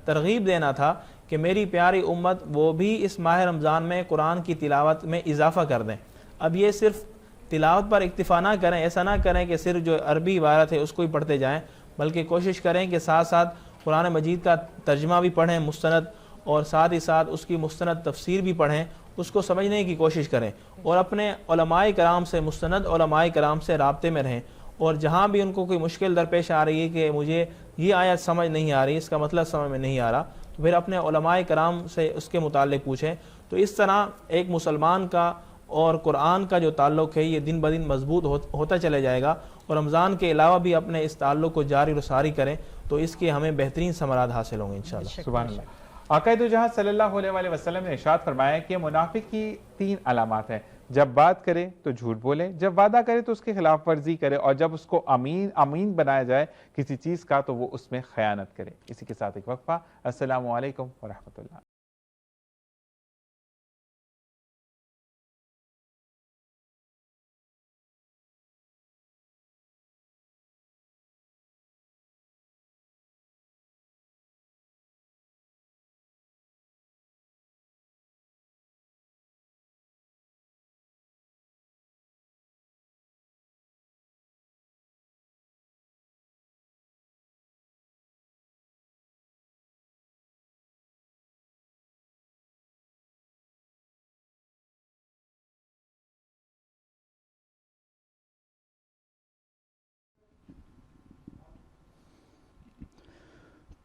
ترغیب دینا تھا کہ میری پیاری امت وہ بھی اس ماہ رمضان میں قرآن کی تلاوت میں اضافہ کر دیں. اب یہ صرف تلاوت پر اکتفا نہ کریں, ایسا نہ کریں کہ صرف جو عربی عبارت ہے اس کو ہی پڑھتے جائیں, بلکہ کوشش کریں کہ ساتھ ساتھ قرآن مجید کا ترجمہ بھی پڑھیں مستند, اور ساتھ ہی ساتھ اس کی مستند تفسیر بھی پڑھیں, اس کو سمجھنے کی کوشش کریں, اور اپنے علماء کرام سے مستند علماء کرام سے رابطے میں رہیں. اور جہاں بھی ان کو کوئی مشکل درپیش آ رہی ہے کہ مجھے یہ آیت سمجھ نہیں آ رہی, اس کا مطلب سمجھ میں نہیں آ رہا, تو پھر اپنے علماء کرام سے اس کے متعلق پوچھیں. تو اس طرح ایک مسلمان کا اور قرآن کا جو تعلق ہے یہ دن بدن مضبوط ہوتا چلے جائے گا, اور رمضان کے علاوہ بھی اپنے اس تعلق کو جاری و ساری کریں تو اس کے ہمیں بہترین ثمرات حاصل ہوں گے انشاءاللہ. سبحان اللہ. آقا دو جہاں صلی اللہ علیہ وسلم نے ارشاد فرمایا کہ منافق کی 3 علامات ہیں, جب بات کرے تو جھوٹ بولے, جب وعدہ کرے تو اس کے خلاف ورزی کرے, اور جب اس کو امین بنایا جائے کسی چیز کا تو وہ اس میں خیانت کرے. اسی کے ساتھ ایک وقفہ. السلام علیکم ورحمۃ اللہ.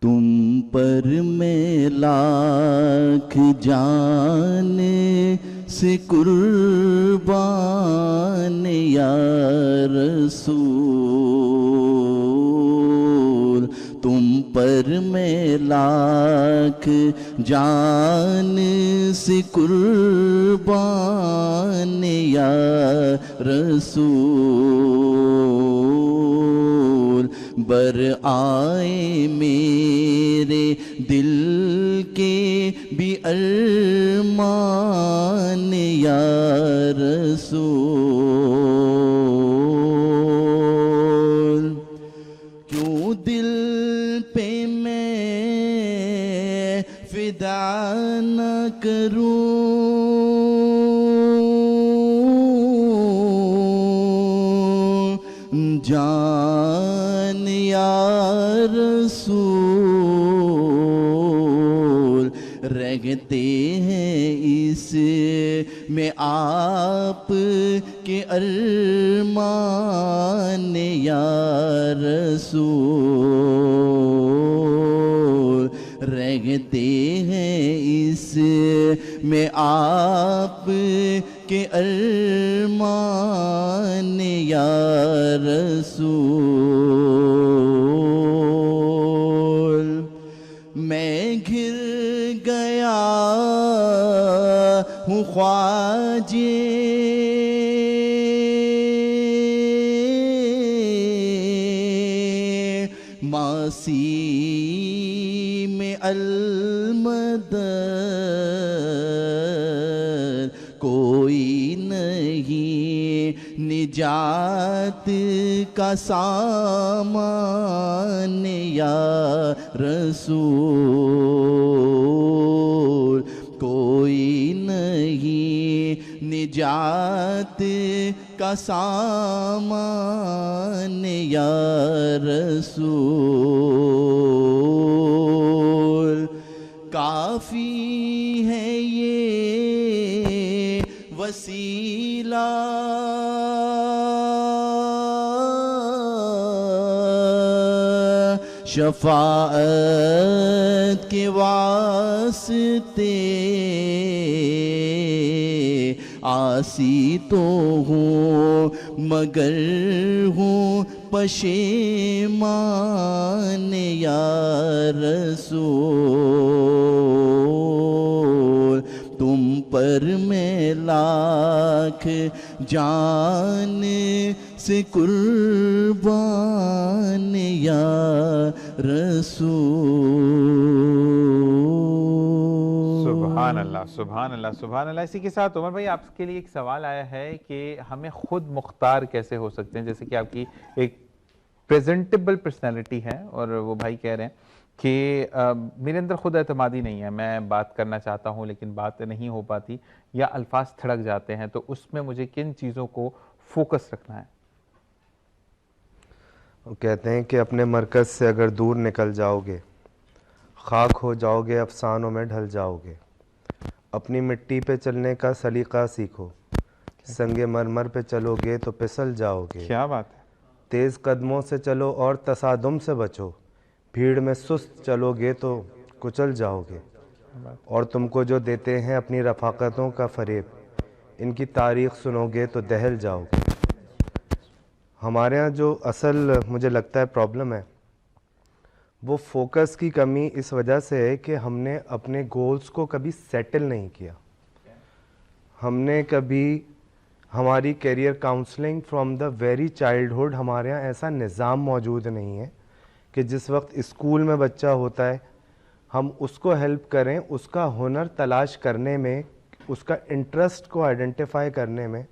تم پر میں لاکھ جان سے قربان یا رسول, تم پر میں لاکھ جان سے قربان یا رسول, بر آئے میرے دل کے بھی ارمان یا رسول, کیوں دل پہ میں فدا نہ کروں, جان یا رسول, رہتے ہیں اس میں آپ کے ارمان یا رسول رہتے ہیں اس میں آپ کے ارمان یا رسول میں گھر گیا ہوں خواجے ماسی میں المدد کوئی نہیں نجات کا سامان یا رسول کوئی نہیں نجات کا سامان یا رسول کافی ہے یہ وسیلہ شفاعت کے واسطے آسی تو ہوں مگر ہوں پشیمان یا رسول تم پر میں لاکھ جان سے قربان یا رسول سبحان اللہ سبحان اللہ سبحان اللہ. اسی کے ساتھ عمر بھائی آپ کے لیے ایک سوال آیا ہے کہ ہمیں خود مختار کیسے ہو سکتے ہیں, جیسے کہ آپ کی ایک پریزنٹیبل پرسنالٹی ہے اور وہ بھائی کہہ رہے ہیں کہ میرے اندر خود اعتمادی نہیں ہے, میں بات کرنا چاہتا ہوں لیکن بات نہیں ہو پاتی یا الفاظ تھڑک جاتے ہیں, تو اس میں مجھے کن چیزوں کو فوکس رکھنا ہے؟ وہ کہتے ہیں کہ اپنے مرکز سے اگر دور نکل جاؤ گے خاک ہو جاؤ گے, افسانوں میں ڈھل جاؤ گے. اپنی مٹی پہ چلنے کا سلیقہ سیکھو, سنگ مرمر پہ چلو گے تو پھسل جاؤ گے. کیا بات ہے. تیز قدموں سے چلو اور تصادم سے بچو, بھیڑ میں سست چلو گے تو کچل جاؤ گے. اور تم کو جو دیتے ہیں اپنی رفاقتوں کا فریب, ان کی تاریخ سنو گے تو دہل جاؤ گے. ہمارے ہاں جو اصل مجھے لگتا ہے پرابلم ہے وہ فوکس کی کمی اس وجہ سے ہے کہ ہم نے اپنے گولز کو کبھی سیٹل نہیں کیا. ہم نے کبھی ہماری career counselling from the very childhood ہمارے ہاں ایسا نظام موجود نہیں ہے کہ جس وقت اسکول میں بچہ ہوتا ہے ہم اس کو ہیلپ کریں اس کا ہنر تلاش کرنے میں, اس کا انٹرسٹ کو آئیڈینٹیفائی کرنے میں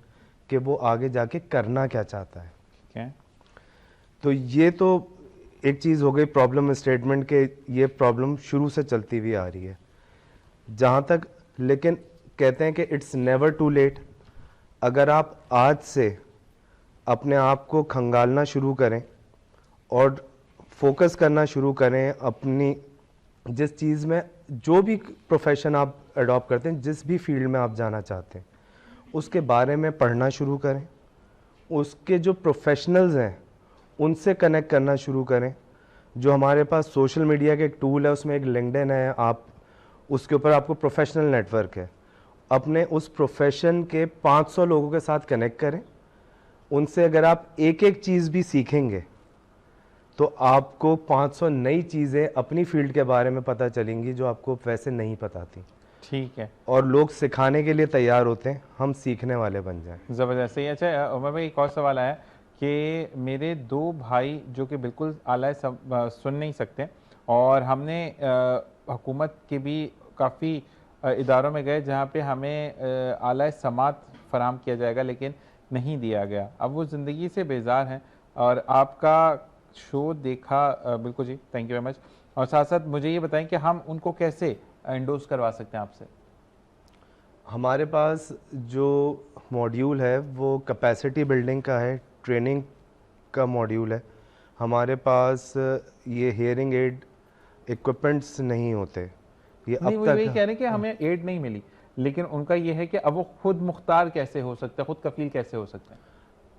کہ وہ آگے جا کے کرنا کیا چاہتا ہے. تو یہ تو ایک چیز ہو گئی پرابلم اسٹیٹمنٹ کے, یہ پرابلم شروع سے چلتی ہوئی آ رہی ہے جہاں تک. لیکن کہتے ہیں کہ اٹس نیور ٹو لیٹ. اگر آپ آج سے اپنے آپ کو کھنگالنا شروع کریں اور فوکس کرنا شروع کریں اپنی جس چیز میں, جو بھی پروفیشن آپ اڈاپٹ کرتے ہیں, جس بھی فیلڈ میں آپ جانا چاہتے ہیں اس کے بارے میں پڑھنا شروع کریں, اس کے جو پروفیشنلز ہیں ان سے کنیکٹ کرنا شروع کریں. جو ہمارے پاس سوشل میڈیا کا ایک ٹول ہے, اس میں ایک لنکڈن ہے, آپ اس کے اوپر آپ کو پروفیشنل نیٹ ورک ہے, اپنے اس پروفیشن کے 500 لوگوں کے ساتھ کنیکٹ کریں. ان سے اگر آپ ایک ایک چیز بھی سیکھیں گے تو آپ کو 500 نئی چیزیں اپنی فیلڈ کے بارے میں پتہ چلیں گی جو آپ کو ویسے نہیں پتہ تھیں. ٹھیک ہے. اور لوگ سکھانے کے لیے تیار ہوتے ہیں, ہم سیکھنے والے بن جائیں. زبردست. اچھا عمر بھائی ایک اور سوال آیا کہ میرے 2 بھائی جو کہ بالکل اعلیٰ سن نہیں سکتے اور ہم نے حکومت کے بھی کافی اداروں میں گئے جہاں پہ ہمیں اعلیٰ سماعت فراہم کیا جائے گا لیکن نہیں دیا گیا. اب وہ زندگی سے بیزار ہیں اور آپ کا شو دیکھا. بالکل جی, تھینک یو ویری مچ. اور ساتھ ساتھ مجھے یہ بتائیں کہ ہم ان کو کیسے انڈوز کروا سکتے ہیں آپ سے؟ ہمارے پاس جو موڈیول ہے وہ کیپیسٹی بلڈنگ کا ہے, ٹریننگ کا موڈیول ہے. ہمارے پاس یہ ہیئرنگ ایڈ ایکوپمنٹس نہیں ہوتے. یہ اب تک یہی کہہ رہے ہیں کہ ہمیں ایڈ نہیں ملی لیکن ان کا یہ ہے کہ اب وہ خود مختار کیسے ہو سکتا ہے, خود کفیل کیسے ہو سکتا ہے؟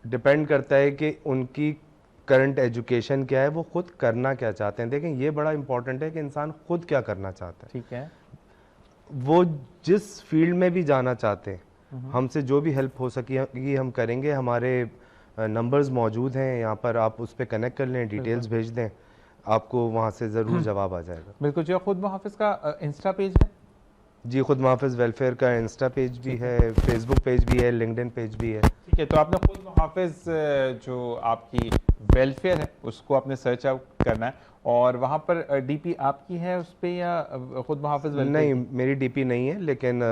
ڈپینڈ کرتا ہے کہ ان کی کرنٹ ایجوکیشن کیا ہے, وہ خود کرنا کیا چاہتے ہیں. دیکھیں یہ بڑا امپورٹنٹ ہے کہ انسان خود کیا کرنا چاہتا ہے. ٹھیک ہے, وہ جس فیلڈ میں بھی جانا چاہتے ہیں, ہم سے جو بھی ہیلپ ہو سکے ہم کریں گے. ہمارے نمبرز موجود ہیں یہاں پر, آپ اس پہ کنیکٹ کر لیں, ڈیٹیلز بھیج دیں, آپ کو وہاں سے ضرور جواب آ جائے گا. بالکل. جو خود محافظ کا انسٹا پیج ہے؟ جی, خود محافظ ویلفیئر کا انسٹا پیج بھی ہے, فیس بک پیج بھی ہے, لنکڈ ان پیج بھی ہے. ٹھیک ہے, تو آپ نے خود محافظ جو آپ کی ویلفیئر ہے اس کو آپ نے سرچ آؤٹ کرنا ہے, اور وہاں پر ڈی پی آپ کی ہے اس پہ یا خود محافظ ویلفیئر؟ نہیں, میری ڈی پی نہیں ہے, لیکن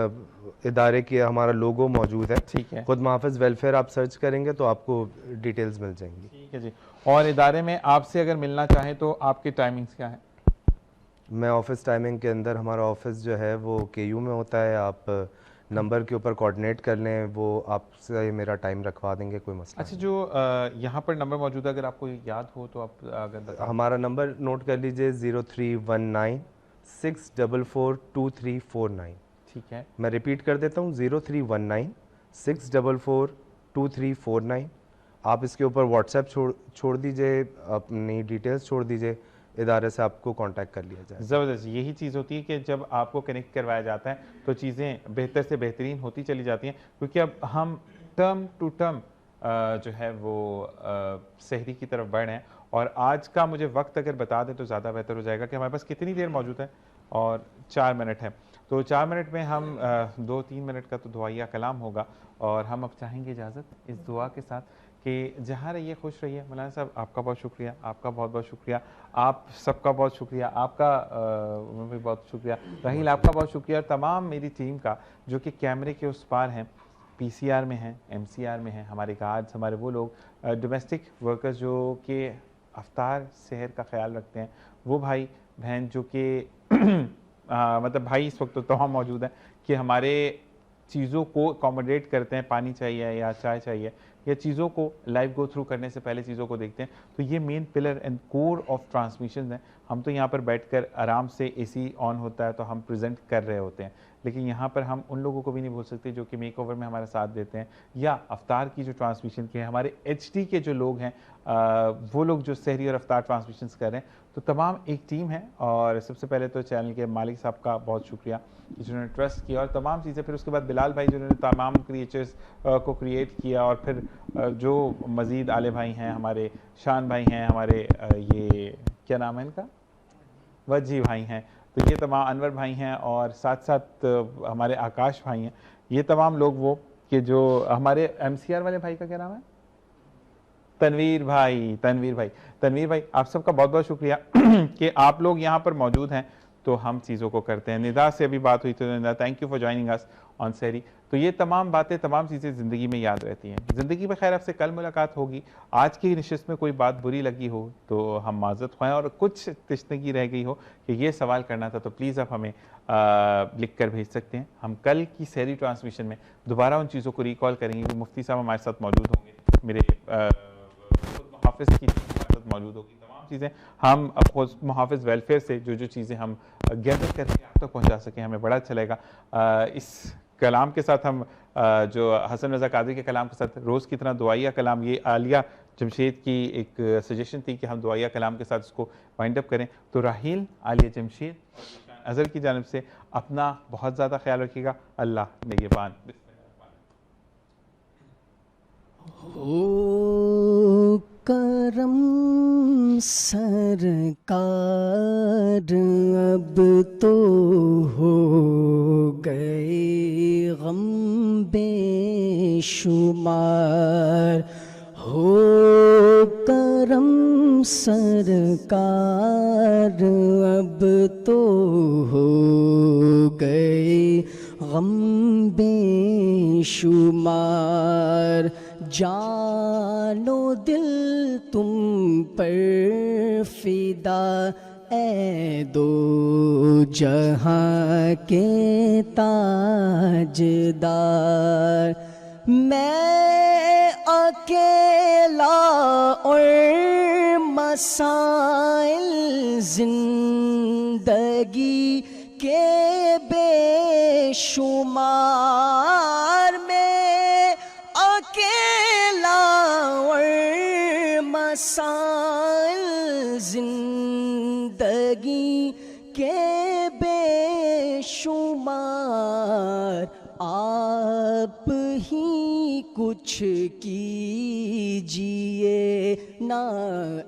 ادارے کی ہمارا لوگو موجود ہے. ٹھیک ہے, خود محافظ ویلفیئر آپ سرچ کریں گے تو آپ کو ڈیٹیلز مل جائیں گی. ٹھیک ہے جی. اور ادارے میں آپ سے اگر ملنا چاہیں تو آپ کی ٹائمنگز کیا ہیں؟ میں آفس ٹائمنگ کے اندر, ہمارا آفس جو ہے وہ کے یو میں ہوتا ہے. آپ نمبر کے اوپر کوآرڈینیٹ کر لیں, وہ آپ سے میرا ٹائم رکھوا دیں گے, کوئی مسئلہ. اچھا, جو یہاں پر نمبر موجود ہے اگر آپ کو یاد ہو تو آپ اگر بتا. ہمارا نمبر نوٹ کر لیجئے 0319 6442349. ٹھیک ہے, میں ریپیٹ کر دیتا ہوں 0319 6442349. آپ اس کے اوپر واٹس ایپ چھوڑ دیجئے, اپنی ڈیٹیلز چھوڑ دیجئے, ادارے سے آپ کو کانٹیکٹ کر لیا جائے. زبردست. یہی چیز ہوتی ہے کہ جب آپ کو کنیکٹ کروایا جاتا ہے تو چیزیں بہتر سے بہترین ہوتی چلی جاتی ہیں, کیونکہ اب ہم ٹرم ٹو ٹرم جو ہے وہ سحری کی طرف بڑھ رہے ہیں. اور آج کا مجھے وقت اگر بتا دیں تو زیادہ بہتر ہو جائے گا کہ ہمارے پاس کتنی دیر موجود ہے, اور 4 منٹ ہے. تو 4 منٹ میں ہم 2-3 منٹ کا تو دعائیہ کلام ہوگا, اور ہم اب چاہیں گے اجازت اس دعا کے ساتھ کہ جہاں رہیے خوش رہیے. مولانا صاحب آپ کا بہت شکریہ, آپ کا بہت بہت شکریہ, آپ سب کا بہت شکریہ, آپ کا بھی بہت شکریہ, راحیل آپ کا بہت شکریہ, اور تمام میری ٹیم کا جو کہ کیمرے کے اس پار ہیں, پی سی آر میں ہیں, ایم سی آر میں ہیں, ہمارے گارڈز, ہمارے وہ لوگ ڈومیسٹک ورکرز جو کہ افطار سحر کا خیال رکھتے ہیں, وہ بھائی بہن جو کہ مطلب بھائی اس وقت تو تمام موجود ہیں کہ ہمارے چیزوں کو اکوموڈیٹ کرتے ہیں, پانی چاہیے یا چائے چاہیے, یا چیزوں کو لائیو گو تھرو کرنے سے پہلے چیزوں کو دیکھتے ہیں. تو یہ main pillar and core of transmission ہیں. ہم تو یہاں پر بیٹھ کر آرام سے اے سی آن ہوتا ہے تو ہم پریزنٹ کر رہے ہوتے ہیں, لیکن یہاں پر ہم ان لوگوں کو بھی نہیں بھول سکتے جو کہ میک اوور میں ہمارا ساتھ دیتے ہیں, یا افطار کی جو ٹرانسمیشن کی ہے, ہمارے ایچ ڈی کے جو لوگ ہیں, وہ لوگ جو سحری اور افطار ٹرانسمیشنز کر رہے ہیں. تو تمام ایک ٹیم ہے, اور سب سے پہلے تو چینل کے مالک صاحب کا بہت شکریہ جنہوں نے ٹرسٹ کیا اور تمام چیزیں, پھر اس کے بعد بلال بھائی جنہوں نے تمام کریچرز کو کریٹ کیا, اور پھر جو مزید آلے بھائی ہیں, ہمارے شان بھائی ہیں, ہمارے یہ کیا نام ہے ان کا, وجی بھائی ہیں, تو یہ تمام انور بھائی ہیں, اور ساتھ ساتھ ہمارے آکاش بھائی ہیں. یہ تمام لوگ وہ کہ جو ہمارے ایم سی آر والے بھائی کا کیا نام ہے, تنویر بھائی آپ سب کا بہت بہت شکریہ کہ آپ لوگ یہاں پر موجود ہیں تو ہم چیزوں کو کرتے ہیں. ندا سے ابھی بات ہوئی تو ندا, تھینک یو فار جوائننگ اس آن سحری. تو یہ تمام باتیں, تمام چیزیں زندگی میں یاد رہتی ہیں. زندگی میں خیر آپ سے کل ملاقات ہوگی. آج کی نشست میں کوئی بات بری لگی ہو تو ہم معذرت خواہیں, اور کچھ تشنگی رہ گئی ہو کہ یہ سوال کرنا تھا تو پلیز آپ ہمیں لکھ کر بھیج سکتے ہیں. ہم کل کی سحری ٹرانسمیشن میں دوبارہ ان چیزوں کو ریکال کریں گے. مفتی صاحب ہمارے ساتھ موجود ہوں گے, میرے محافظ کی ہمارے ساتھ موجود ہوگی. تمام چیزیں ہم خود محافظ ویلفیئر سے جو چیزیں ہم گیدر کر کے آپ تک پہنچا سکیں, ہمیں بڑا اچھا لگے گا. اس کلام کے ساتھ ہم جو حسن رضا قادری کے کلام کے ساتھ روز کی طرح دعائیہ کلام, یہ عالیہ جمشید کی ایک سجیشن تھی کہ ہم دعائیہ کلام کے ساتھ اس کو وائنڈ اپ کریں. تو راحیل, عالیہ جمشید, اظہر کی جانب سے اپنا بہت زیادہ خیال رکھیے گا. اللہ نگہبان. او کرم سرکار اب تو ہو گئے غم بے شمار, ہو کرم سرکار اب تو ہو گئے غم بے شمار. جان و دل تم پر فدا اے دو جہاں کے تاجدار. میں اکیلا اور مسائل زندگی کے بے شمار میں اکیلا اور مسائل زندگی کے بے شمار آپ ہی کچھ کیجیے نا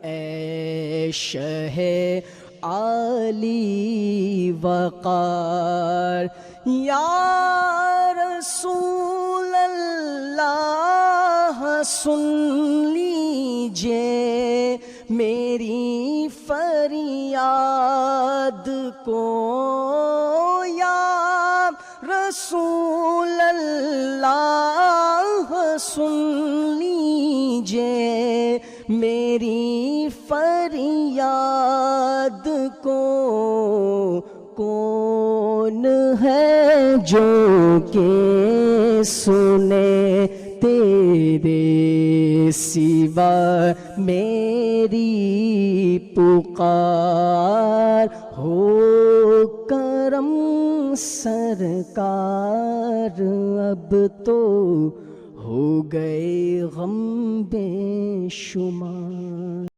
اے شہ عالی وقار یا رسول اللہ سن لیجیے میری فریاد کو یا رسول اللہ سن لیجیے میری فریاد کو کون ہے جو کہ سنے تیرے سوا میری پکار ہو کرم سرکار اب تو ہو گئے غم بے شمار